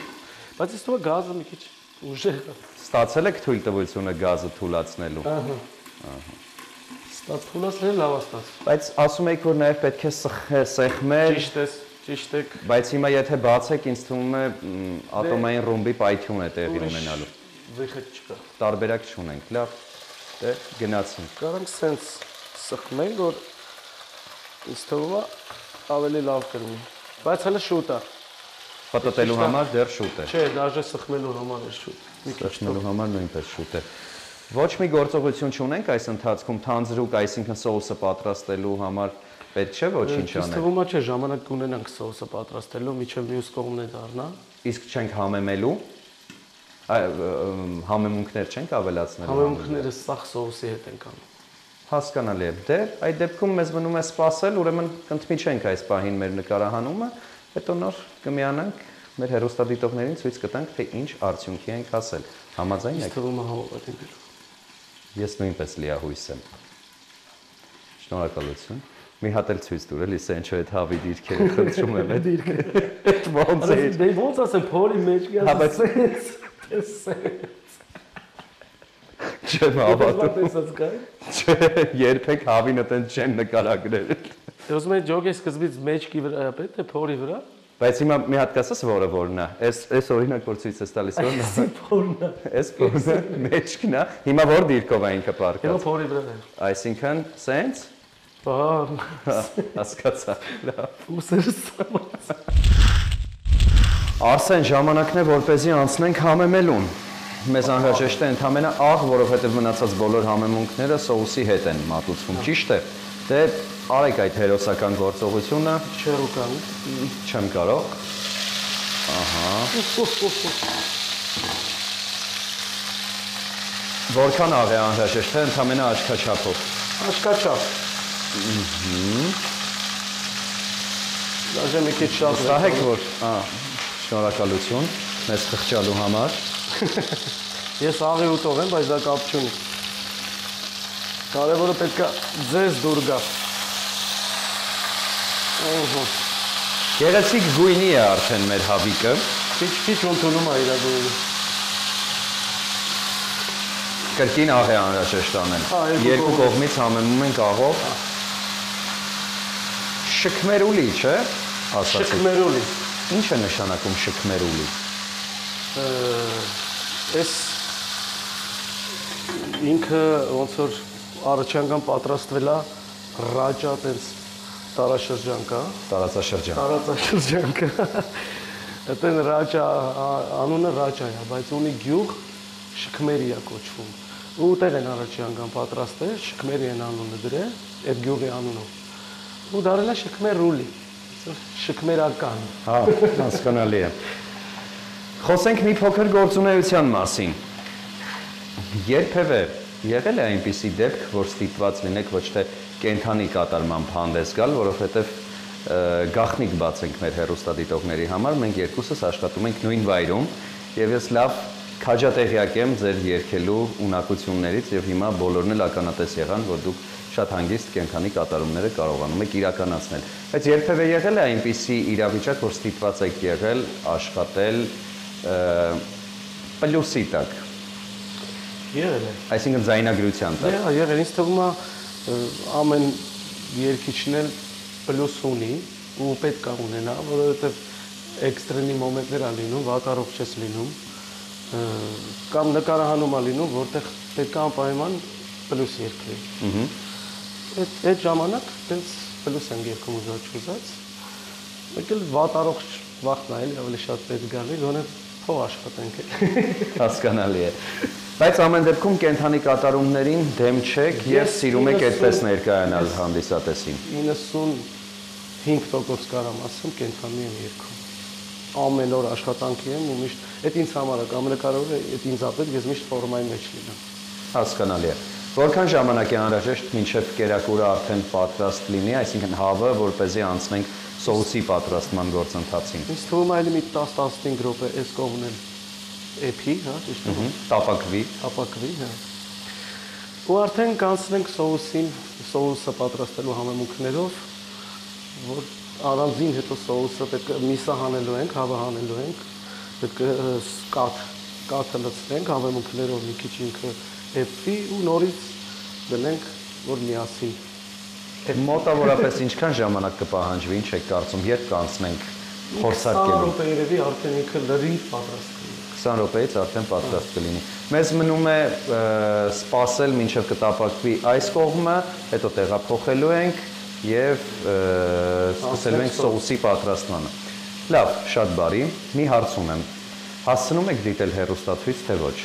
Բայց ես թվում է գազը մի քիչ ուժեղ է։ Ստացել եք թույլտվությունը գազը թուլացնելու։ Թուլացնել լավ է ստացվում։ Բայց ասում եք, որ նաև պետք է սեղմել։ Ճիշտ եք։ Բայց հիմա եթե բացեք, ինձ թվում է ատոմային ռումբի պայթյուն է տեղի ունենալու։ Վիխը չկա։ Տարբերակ չունենք, լավ։ Դե գնացինք։ Կարանք սենց սխմենք, որ ինձ թվում է ավելի լավ կլինի։ Բայց հələ շուտ է։ Պտտելու համար դեռ շուտ է։ Չէ, դաժե սխմելու համար է շուտ։ Սխմելու համար նույնպես շուտ է։ Ոչ մի գործողություն չունենք այս ընթացքում թանձրուկ, այսինքն սոուսը պատրաստելու համար պետք չէ ոչինչ Ինձ անել։ թվում է չէ, ժամանակ կունենանք սոուսը պատրաստելու, միջև մյուս կողմն է դառնա։ Իսկ չենք համեմելու։ Համեմունքներ չենք ավելացնելու։ Համեմունքները սախ սոուսի հետ ենք անում։ Հասկանալի է։ Դե այդ դեպքում մեզ մնում է սպասել, ուրեմն կընդմիջենք այս պահին մեր նկարահանումը, հետո նոր կմիանանք մեր հեռուստադիտողներին ցույց կտանք, թե ինչ արդյունքի ենք հասել։ Համաձայն եք։ Թվում է համապատասխան դերով։ Ես նույնպես լիահույս եմ։ Շնորհակալություն։ Մի հատ էլ ցույց տուր, էլի սենչո այդ հավի դիրքերը խնդրում եմ այդ դիրքը։ Ոնց է։ Դե ոնց ասեմ, փորի մեջ գաս։ Չեմ հավատում։ Տեսած կա։ Չէ, երբեք հավին այդպես չեն նկարագրել։ Ուզում եմ ջոգի սկզբից մեջքի վրա պետք է փորի վրա։ Բայց հիմա մի հատ կասես որը որն է։ Այս օրինակ որ ցույց ես տալիս որն է։ Փորն է։ Այս փորը մեջքն է։ Հիմա որ դիրքով է ինքը Հիմա պարկած։ փորի վրա է։ Այսինքն սենց Բան։ հասկացա։ Լավ։ Ուսերս։ Արսեն, ժամանակն է որպեսզի անցնենք համեմելուն։ Մեզ անհրաժեշտ է ընդամենը աղ, որովհետև մնացած բոլոր համեմունքները սոուսի հետ են մատուցվում, ճիշտ է։ Դե արեք այդ հերոսական գործողությունը։ Չերուկան։ Չեմ կարող։ Ահա։ Որքան աղ է անհրաժեշտ է ընդամենը աչքաչափով։ Աշկաչափ։ Դաժե մի քիչ շատ Վստահ եք, որ շնորհակալություն մեզ խղճալու համար։ Ես աղի ուտող եմ, բայց դա կապ չունի։ Կարևորը պետք է ձեզ դուր գա։ Գեղեցիկ գույնի է արդեն մեր հավիկը։ Քիչ ընդունում է իր գույնը։ Կրկին աղ է անհրաժեշտ անել։ Երկու կողմից համեմում ենք աղով։ Շքմերուլի, չէ՞։ Շքմերուլի։ Ինչ է նշանակում շքմերուլի։ Այս ինքը ոնց որ առաջանկան պատրաստվել է ռաճա տենց տարաշրջան կա։ Տարածաշրջան կա։ Այդտեղ ռաճա անունը ռաճա է, բայց ունի գյուղ Շքմերի է կոչվում։ Ու տեղ են առաջանկան պատրաստել, Շքմերի են անունը դրել, այդ գյուղի անունով։ Ու դարել է Շքմերուլի։ Շքմերական։ Հա, հասկանալի է։ Խոսենք մի փոքր գործունեության մասին։ Երբևէ եղել է այնպիսի դեպք, որ ստիպված լինեք ոչ թե կենդանի կատարմամբ հանդես գալ, որովհետև գաղտնիք բացենք մեր հեռուստադիտողների համար, մենք երկուսս աշխատում ենք նույն վայրում, եւ ես լավ քաջատեղյակ եմ ձեր երգելու ունակություններից եւ հիմա բոլորն էլ ականատես եղան, որ դուք շատ հանգիստ կենդանի կատարումները կարողանում եք իրականացնել։ Բայց երբևէ եղել է այնպիսի իրավիճակ, որ ստիպված եք եղել աշխատել պլյուսի տակ։ Եղել է։ Այսինքն ձայնագրության տակ։ Եղել, ինձ թվում է ամեն երգիչն էլ պլյուս ունի ու պետք է ունենա, որովհետև էքստրեմի մոմենտներ ա լինում, վատառող չես լինում, կամ նկարահանում ա լինում, որտեղ պետք է անպայման պլյուս երգվի։ Այդ ժամանակ տենց պլյուս են երգում ուզած, մեկ էլ վատառող վաղն ա էլի ավելի շատ պետք գալի, գոնե փող աշխատենք էլ։ Հասկանալի է։ Բայց ամեն դեպքում կենդանի կատարումներին դեմ չեք եւ սիրում եք այդպես ներկայանալ հանդիսատեսին։ 95% կարամ ասեմ կենդանի եմ երգում։ Ամեն օր աշխատանքի եմ ու միշտ այդ ինձ համար է, ամենակարևորը այդ ինձ ապետ ես միշտ ֆորմայի մեջ լինեմ։ Հասկանալի է։ Որքան ժամանակ է անհրաժեշտ մինչև կերակուրը արդեն պատրաստ լինի, այսինքն հավը, որպեսզի անցնենք սոուսի պատրաստման գործընթացին։ Ինձ թվում է մի 10-15 րոպե այս կողմն էլ էփի, հա, ճիշտ է։ Տապակվի, հա։ Ու արդեն կանցնենք սոուսին, սոուսը պատրաստելու համեմունքներով, որ առանձին հետո սոուսը պետք է միսը հանելու ենք, հավը հանելու ենք, պետք է կաթը լցնենք համեմունքներով մի քիչ ինքը էփի ու նորից դնենք, որ միասին։ Մոտավորապես ինչքան ժամանակ կպահանջվի, ինչ եք կարծում, երբ կանցնենք փորձարկելու։ 20 րոպե երևի արդեն ինքը լրիվ պատրաստ կլինի։ 20 րոպեից արդեն պատրաստ կլինի։ Մեզ մնում է սպասել մինչև կտապակվի այս կողմը, հետո տեղափոխելու ենք եւ սկսելու ենք սոուսի պատրաստմանը։ Լավ, շատ բարի։ Մի հարց ունեմ։ Հասցնում եք դիտել հեռուստացույց, թե ոչ։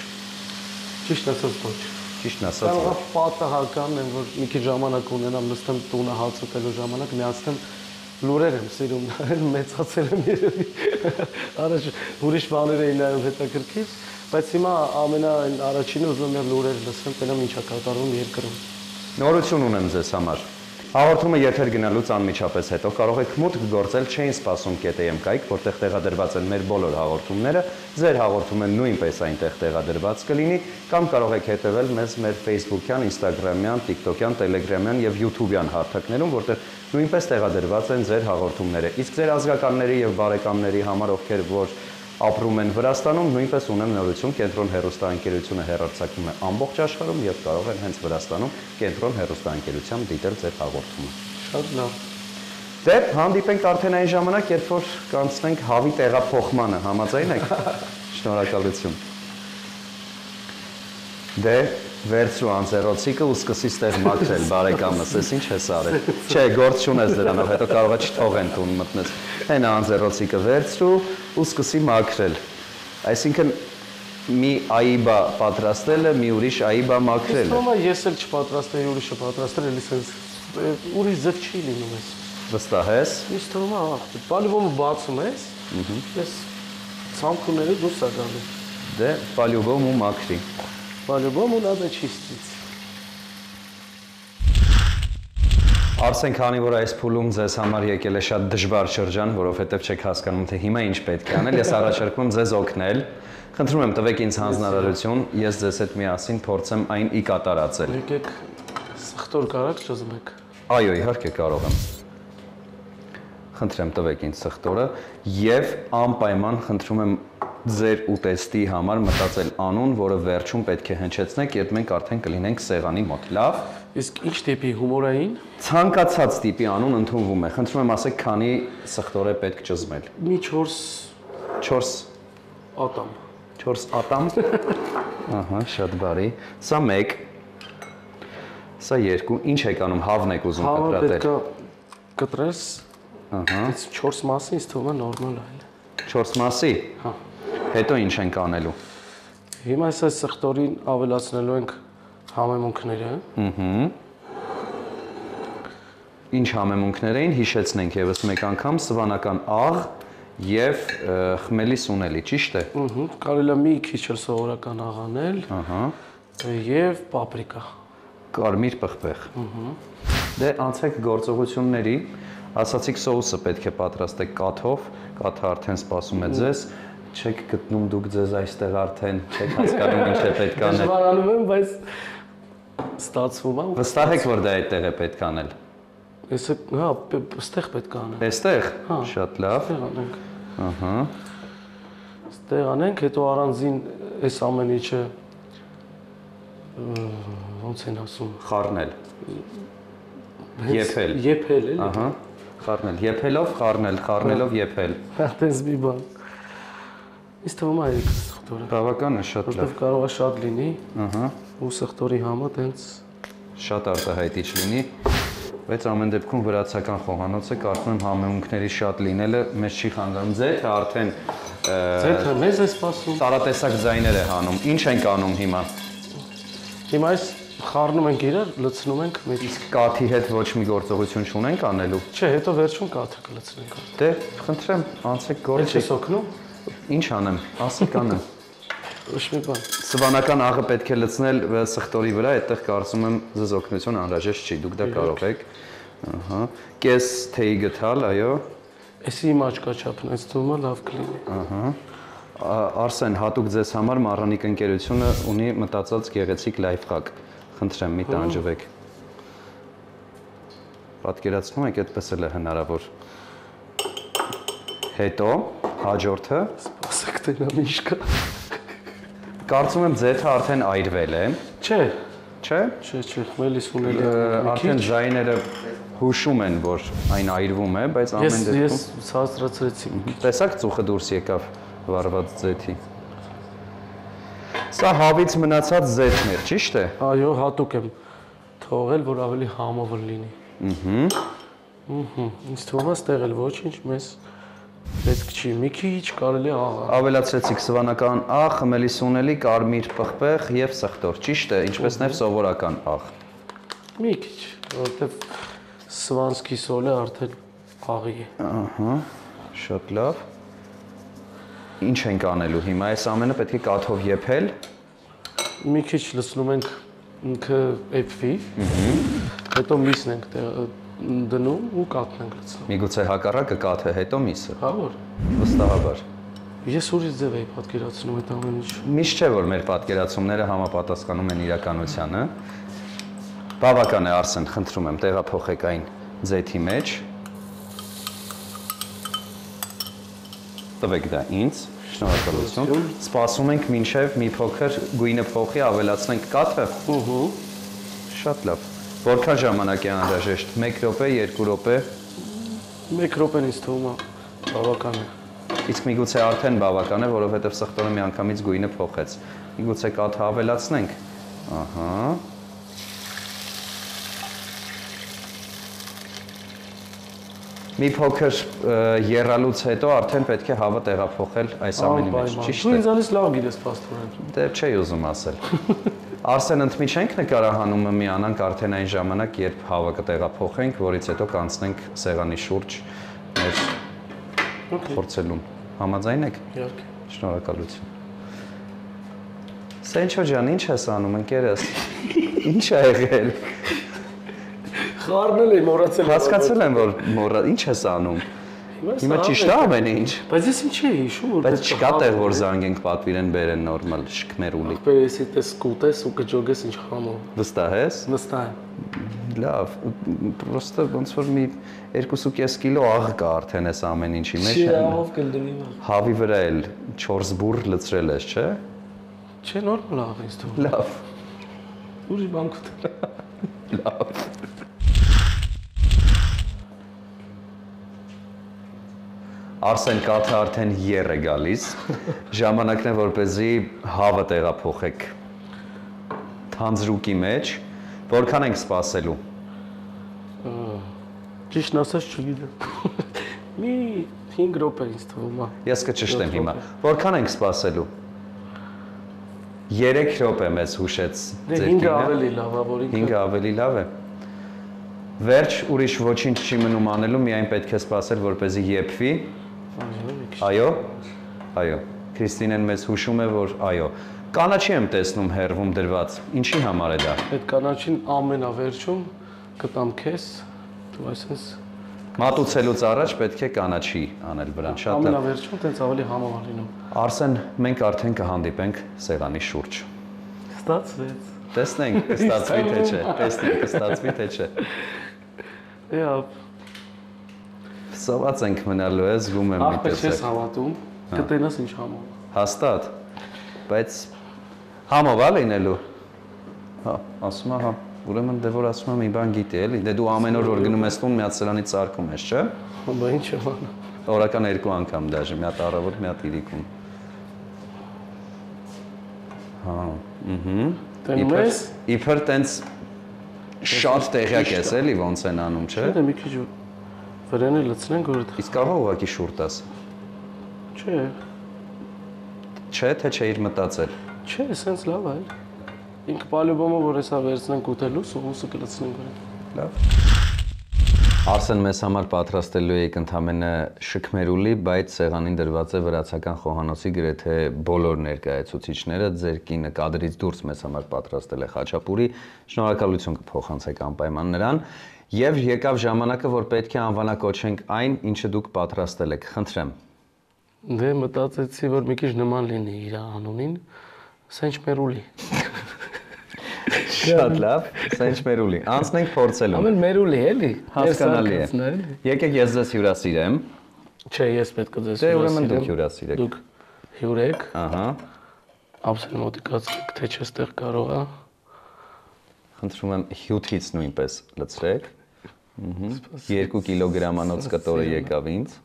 Ճիշտ ասած ոչ։ Ճիշտն ասած ոչ։ Պատահական եմ, որ մի քիչ ժամանակ ունենամ նստեմ տունը հաց ուտելու ժամանակ, միացնեմ լուրեր եմ սիրում նայել, մեծացել եմ երևի։ Առաջ ուրիշ բաներ էի նայում հետաքրքիր, բայց հիմա առաջինը ուզում եմ լուրեր լսեմ, տենամ ինչա կատարվում երկրում։ Նորություն ունեմ ձեզ համար։ Հաղորդումը եթեր գնալուց անմիջապես հետո կարող եք մուտք գործել Չէին սպասում KTM կայք, որտեղ տեղադրված են մեր բոլոր հաղորդումները, ձեր հաղորդումը նույնպես այնտեղ տեղադրված կլինի, կամ կարող եք հետևել մեզ մեր Facebook-յան, Instagram-յան, TikTok-յան, Telegram-յան եւ YouTube-յան հարթակներում, որտեղ նույնպես տեղադրված են ձեր հաղորդումները։ Իսկ ձեր ազգականների եւ բարեկամների համար, ովքեր որ ապրում են Վրաստանում, նույնպես ունեմ նորություն, Կենտրոն հեռուստաընկերությունը հեռարձակվում է ամբողջ աշխարհում եւ կարող են հենց Վրաստանում Կենտրոն հեռուստաընկերությամբ դիտել ձեր հաղորդումը։ Շատ լավ։ Դե հանդիպենք արդեն այն ժամանակ, երբ որ կանցնենք հավի տեղափոխմանը, համաձայն եք։ Շնորհակալություն։ Դե վերցրու անձեռոցիկը ու սկսի ստեղ մաքրել բարեկամս, ես ինչ ես արել։ Չէ, գործ չունես դրանով, հետո կարող է չթողեն տուն մտնես։ Հենա անձեռոցիկը վերցրու ու սկսի մաքրել։ Այսինքն մի այբա պատրաստելը, մի ուրիշ այբա մաքրելը։ Ո՞ւմ է ես էլ չպատրաստել, ուրիշը պատրաստել, էլի sense ուրիշ ձև չի լինում էս։ Վստահ ես։ Ինձ թվում է, պալյուբոմը բացում ես։ Ես ցամքուները դուրս է գալու։ Դե պալյուբոմ ու մաքրի։ По-любому надо чистить։ Արսեն, քանի որ այս փուլում ձեզ համար եկել է շատ դժվար շրջան, որովհետև չեք հասկանում, թե հիմա ինչ պետք է անել, ես առաջարկում եմ ձեզ օգնել։ Խնդրում եմ տվեք ինձ հանձնարարություն, ես ձեզ հետ միասին փորձեմ այն ի կատարածել։ Եկեք սխտոր կարաք չուզում եք։ Այո, իհարկե կարող եմ։ Խնդրեմ տվեք ինձ սխտորը եւ անպայման խնդրում եմ ձեր ուտեստի համար մտածել անուն, որը վերջում պետք է հնչեցնեք, երբ մենք արդեն կլինենք սեղանի մոտ։ Լավ։ Իսկ ինչ տիպի հումորային։ Ցանկացած տիպի անուն ընդունվում է։ Խնդրում եմ ասեք, քանի սխտոր է պետք ճզմել։ Մի 4 ատամ։ 4 ատամ։ Ահա, շատ բարի։ Սա 1։ Սա 2։ Ինչ եք անում, հավն եք ուզում կտրատել։ Հավը պետք է կտրես։ Ահա։ Այս 4 մասը ինձ թվում է նորմալ է։ 4 մասի։ Հա։ Հետո ինչ ենք անելու։ Հիմա այս սխտորին ավելացնելու ենք համեմունքները։ Ինչ համեմունքներ էին, հիշեցնենք եւս մեկ անգամ, սվանական աղ եւ խմելի սունելի, ճիշտ է։ Կարելի է մի քիչ էլ սովորական աղ անել։ Ահա։ Եվ պապրիկա։ Կարմիր պղպեղ։ Դե անցեք գործողությունների, ասացիք սոուսը պետք է պատրաստեք կաթով, կաթը արդեն սպասում է ձեզ, չեք գտնում դուք ձեզ այստեղ արդեն, չեք հասկանում ինչ է պետք անել։ Դժվարանում եմ, բայց ստացվում է։ Վստահ եք, որ դա այդտեղ է պետք անել։ Էսը, հա, ստեղ պետք է անենք։ Այստեղ։ Հա։ Շատ լավ։ Ստեղ անենք։ Ահա։ Ստեղ անենք, հետո առանձին այս ամեն ինչը ոնց են ասում։ Խառնել։ Եփել։ Եփել էլի։ Ահա։ Խառնել, եփելով, խառնել, խառնելով եփել։ Այդպես մի բան։ Իսկ թվում է այդ սխտորը։ Բավական է, շատ Որտեվ լավ։ կարող է շատ լինի։ Ահա։ Ու սխտորի համը տենց Շատ արտահայտիչ լինի, բայց ամեն դեպքում վրացական խոհանոցը կարծում եմ համեմունքների շատ լինելը մեզ չի խանգարում։ Ձեթը արդեն ձեթը մեզ է սպասում։ տարատեսակ ձայներ է հանում։ Ինչ ենք անում հիմա։ Հիմա այս խառնում ենք իրար, լցնում ենք մեր իսկ Կաթի հետ ոչ մի գործողություն չունենք անելու։ Չէ, հետո վերջում կաթը կլցնենք։ Դե, խնդրեմ, անցեք Էլ գործի։ չես օգնում։ Ինչ անեմ, ասեք անեմ։ Ոչ մի բան։ Սվանական աղը պետք է լցնել սխտորի վրա, այդտեղ կարծում եմ ձեզ օգնություն անհրաժեշտ չի, դուք դա կարող եք։ Ահա։ Կես թեյի գթալ, այո։ Էսի իմ աչքաչափն էս թվում է լավ կլինի։ Ահա։ Արսեն, հատուկ ձեզ համար Մառանիկ ընկերությունը ունի մտածած գեղեցիկ լայֆհակ։ Խնդրեմ, մի տանջվեք։ Պատկերացնում եք, այդպես էլ է հնարավոր։ Հետո հաջորդը Սպասեք տենամ ինչ կա։ կարծում եմ ձեթը արդեն այրվել է, Չէ, չէ՞։ չէ, խմելի սունելի։ Արդեն ձայները հուշում են, որ այն այրվում է, բայց ամեն դեպքում Ես ցածրացրեցի։ տեսակ ծուխը դուրս եկավ վառված ձեթի։ Սա հավից մնացած ձեթն էր, ճիշտ է։ Այո, հատուկ եմ թողել, որ ավելի համավոր լինի։ Ինձ թվում է ստեղ էլ ոչինչ մեզ պետք չի։ Մի քիչ կարելի է աղ։ Ավելացրեցիք սվանական աղ, խմելի սունելի, կարմիր պղպեղ եւ սխտոր, ճիշտ է, ինչպես նաեւ սովորական աղ։ Մի քիչ, որովհետև սվանսկի սոլը արդեն աղի է։ Ահա, շատ լավ։ Ինչ ենք անելու հիմա, այս ամենը պետք է կաթով եփել։ Մի քիչ լցնում ենք ինքը էփվի։ Հետո միսն ենք դնում ու կաթն ենք լցնում։ Միգուցե հակառակը կաթը, հետո միսը։ Հա որ։ Վստահաբար։ Ես ուրիշ ձև էի պատկերացնում այդ ամեն ինչ։ Միշտ չէ, որ մեր պատկերացումները համապատասխանում են իրականությանը։ Բավական է, Արսեն, խնդրում եմ, տեղափոխեք այն ձեթի մեջ։ Տվեք դա ինձ, շնորհակալություն։ Սպասում ենք մինչև մի փոքր գույնը փոխի, ավելացնենք կաթը։ Շատ լավ։ Որքան ժամանակ է անհրաժեշտ։ 1 րոպե, 2 րոպե։ 1 րոպեն ինձ թվում է բավական է։ Իսկ միգուցե արդեն բավական է, որովհետև սխտորը միանգամից գույնը փոխեց։ Միգուցե կաթը ավելացնենք։ Ահա։ Մի փոքր եռալուց հետո արդեն պետք է հավը տեղափոխել այս ամենի մեջ, ճիշտ Դու է։ ինձանից լավ գիտես փաստորեն։ Դե չէի ուզում ասել։ Արսեն, ընդմիջենք նկարահանումը միանանք արդեն այն ժամանակ, երբ հավը կտեղափոխենք, որից հետո կանցնենք սեղանի շուրջ մեր փորձելուն։ Համաձայն եք։ Իհարկե։ Շնորհակալություն։ Սենչո ջան, ինչ ես անում, ընկերս։ Ինչ ա եղել։ Խառնել եմ, մոռացել եմ։ Հասկացել եմ, որ մոռա, ինչ ես անում։ Հիմա ճիշտ է ամեն ինչ։ Բայց ես ինչ էի հիշում, որ Բայց չկա տեղ, որ զանգենք պատվիրեն բերեն նորմալ շքմեր ուլի։ Պերեսի տես կուտես ու կջոգես ինչ խամով։ Վստահ ես։ Վստահ եմ։ Լավ, պրոստը ոնց որ մի 2.5 կիլո աղ կա արդեն այս ամեն ինչի մեջ։ Չի, աղով կլդրի։ Հավի վրա էլ 4 բուռ լցրել ես, չէ։ Չէ, նորմալ աղ է ստում։ Լավ։ Ուրիշ բան կուտել։ Լավ։ Արսեն կաթը արդեն եռ է գալիս։ Ժամանակն է որպեսզի հավը տեղափոխեք թանձրուկի մեջ։ Որքան ենք սպասելու։ Ճիշտն ասած չգիտեմ։ Մի 5 րոպե ինձ թվում է։ Ես կճշտեմ հիմա։ Որքան ենք սպասելու։ 3 րոպե մեզ հուշեց ձեր կինը։ 5-ը ավելի լավ է, որ 5-ը ավելի լավ է։ Վերջ ուրիշ ոչինչ չի մնում անելու, միայն պետք է սպասել, որպեսզի եփվի։ Այո։ Այո։ Քրիստինեն մեզ հուշում է, որ այո։ Կանաչի եմ տեսնում հերվում դրված։ Ինչի համար է դա։ Այդ կանաչին ամենավերջում կտամ քեզ, դու այսպես մատուցելուց առաջ պետք է կանաչի անել վրան, շատ լավ։ Ամենավերջում տենց ավելի համով լինում։ Արսեն, մենք արդեն կհանդիպենք սեղանի շուրջ։ Ստացվեց։ Տեսնենք, կստացվի թե չէ։ Տեսնենք, կստացվի թե չէ։ Եա։ Սոված ենք մնալու է, զգում եմ մի տեսակ։ Ախպեր չես հավատում, կտենաս ինչ համով։ Հաստատ։ Բայց համով է լինելու։ Հա, ասում է հա։ Ուրեմն դե որ ասում եմ մի բան գիտի էլի, դե դու ամեն օր որ գնում ես տուն մի հատ սրանից ծարկում ես, չէ՞։ Բա ինչ է բանը։ Օրական 2 անգամ դաժե, մի հատ առավոտ, մի հատ իրիկում։ Հա, Տենում ես։ Իբր տենց շատ տեղյակ ես էլի ոնց են անում, չէ՞։ Չէ, մի քիչ վրան է լցնենք որ Իսկ կարող ուղղակի շուրջ տաս։ Չէ։ Չէ, թե չէ իր մտածել։ Չէ, սենց լավ է։ Ինքը պալյուբոմը որ հեսա վերցնենք ուտելու, սոուսը կլցնենք վրան։ Լավ։ Արսեն մեզ համար պատրաստելու եք ընդամենը շքմերուլի, բայց սեղանին դրված է վրացական խոհանոցի գրեթե բոլոր ներկայացուցիչները, ձեր կինը կադրից դուրս մեզ համար պատրաստել է խաչապուրի, շնորհակալություն կփոխանցեք անպայման նրան, եւ եկավ ժամանակը, որ պետք է անվանակոչենք այն, ինչը դուք պատրաստել եք, խնդրեմ։ Դե մտածեցի, որ մի քիչ նման լինի իր անունին, Սենչմերուլի։ Շատ լավ, Սենչմերուլի։ Անցնենք փորձելու։ Ամեն մերուլի էլի։ Հասկանալի է։ Եկեք ես ձեզ հյուրասիրեմ։ Չէ, ես պետք է ձեզ հյուրասիրեմ։ Դե ուրեմն դուք հյուրասիրեք։ Դուք հյուրեք։ Ահա։ Ապսել մոտիկացեք, թե չստեղ կարող է։ Խնդրում եմ հյութից նույնպես լցրեք։ 2 կիլոգրամանոց կտորը եկավ ինձ։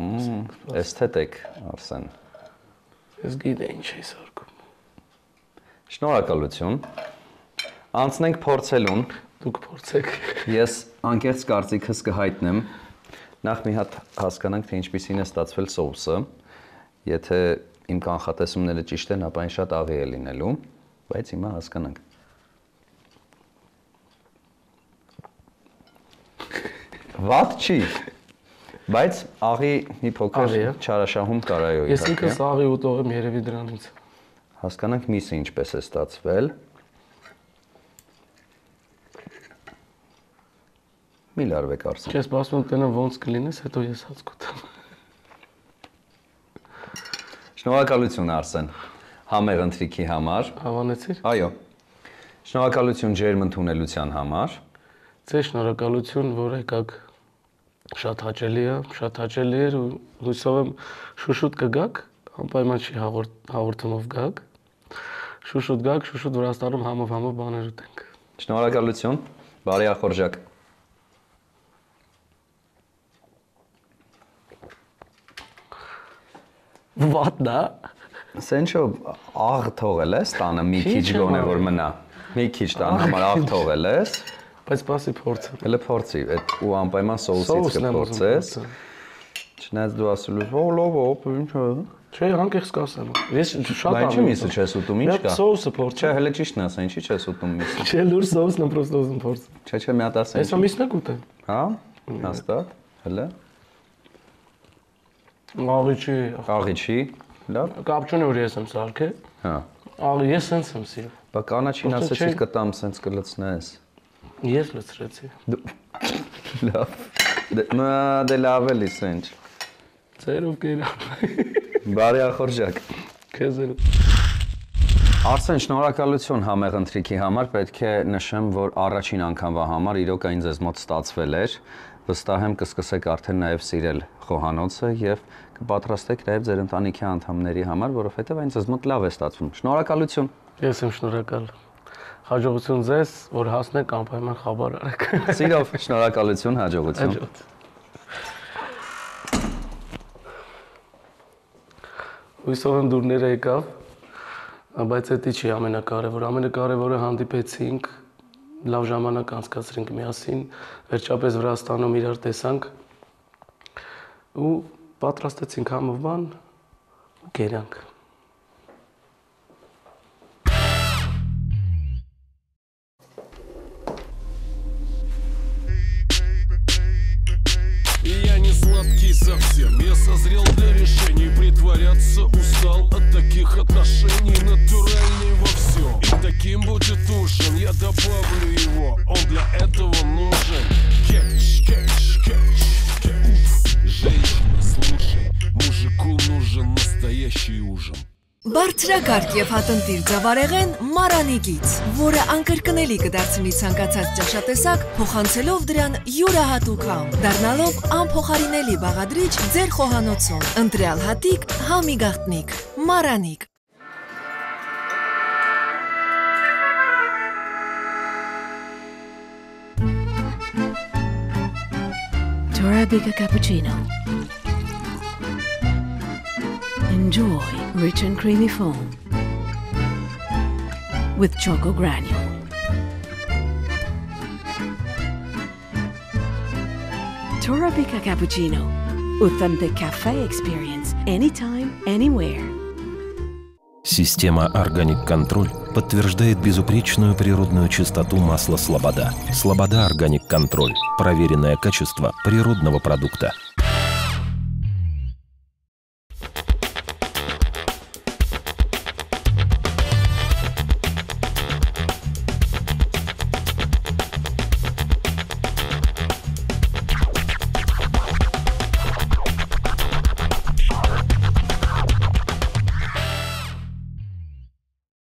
Էսթետիկ, Արսեն։ Ես գիտե ինչ էի սարքում։ Շնորհակալություն։ Անցնենք փորձելուն։ Դուք փորձեք։ Ես անկեղծ կարծիքս կհայտնեմ։ Նախ մի հատ հասկանանք, թե ինչպիսին է ստացվել սոուսը։ Եթե իմ կանխատեսումները ճիշտ են, ապա այն շատ աղի է լինելու, բայց հիմա հասկանանք։ Վատ չի։ Բայց աղի մի փոքր չարաշահում կարայո իհարկե։ Ես ինքս աղի ուտող եմ երևի դրանից։ Հասկանանք միսը ինչպես է ստացվել։ Մի լարվեք Արսեն։ Չես սպասում տնեմ ոնց կլինես, հետո ես հաց կուտեմ։ Շնորհակալություն Արսեն։ Համեղ ընթրիքի համար։ Հավանեցիր։ Այո։ Շնորհակալություն ջերմ ընդունելության համար։ Ձեզ շնորհակալություն, որ եկաք։ Շատ հաճելի էր ու հույսով եմ շուշուտ կգաք, անպայման չի հաղորդումով գաք։ Շուշուտ գաք, շուշուտ Վրաստանում համով բաներ ուտենք։ Շնորհակալություն, բարի ախորժակ։ Վատ դա։ Սենչո աղ թողել ես տանը մի քիչ գոնե որ մնա։ Մի քիչ տան համար աղ թողել ես։ Բայց սպասի փորձը։ Հələ փորձի, այդ ու անպայման սոուսից կփորձես։ Չնայած դու ասել ես, լավ, ինչ է։ Չէ, անկեղծ կասեմ։ Ես շատ Բայց ինչի միսը չես ուտում, ինչ կա։ Սոուսը փորձ։ Չէ, հələ ճիշտն ասա, ինչի չես ուտում միսը։ Չէ, լուր սոուսն եմ պրոստը ուզում փորձ։ Չէ, մի հատ ասեմ։ Այսօր միսն եք ուտել։ Հա, հաստատ, հələ։ Աղի չի։ Աղի չի։ Լավ։ Կապ չունի որ ես եմ սարքել։ Հա։ Աղի ես սենց եմ սիրում։ Բա կանաչին ասեցի կտամ սենց կլցնես։ Ես լցրեցի։ Լավ։ Դե լավ էլի սենց։ Ձերով կերա։ Բարի ախորժակ։ Քեզ էլ։ Արսեն, շնորհակալություն համեղ ընթրիքի համար, պետք է նշեմ, որ առաջին անգամվա համար իրոք այն ձեզ մոտ ստացվել էր, վստահ եմ կսկսեք արդեն նաև սիրել խոհանոցը և կպատրաստեք նաև ձեր ընտանիքի անդամների համար, որովհետև այն ձեզ մոտ լավ է ստացվում։ Շնորհակալություն։ Ես եմ շնորհակալ։ Հաջողություն ձեզ, որ հասնեք անպայման խաբար արեք։ Սիրով, շնորհակալություն, հաջողություն։ Հույսով եմ դուրները եկավ, բայց դա չի ամենակարևորը։ Ամենակարևորը հանդիպեցինք, լավ ժամանակ անցկացրինք միասին, վերջապես Վրաստանում իրար տեսանք ու պատրաստեցինք համով բան ու կերանք։ Я не сладкий совсем, я созрел для решений. Притворяться устал от таких отношений. Натуральный во всем, и таким будет ужин. Я добавлю его, он для этого нужен. Кетч, кетч, кетч, кетч. Женщина, слушай, мужику нужен настоящий ужин. Բարձրակարգ եւ հատնտիր ձավարեղեն Մարանիկից, որը անկրկնելի կդարձնի ցանկացած ճաշատեսակ, փոխանցելով դրան յուրահատուկ համ, դառնալով անփոխարինելի բաղադրիչ ձեր խոհանոցում։ Ընտրյալ հատիկ, համի գաղտնիք, Մարանիկ։ Torabika cappuccino. Enjoy rich and creamy foam with choco granule. Torabika cappuccino. Authentic cafe experience anytime, anywhere. Система Organic Control подтверждает безупречную природную чистоту масла Слобода. Слобода Organic Control. Проверенное качество природного продукта.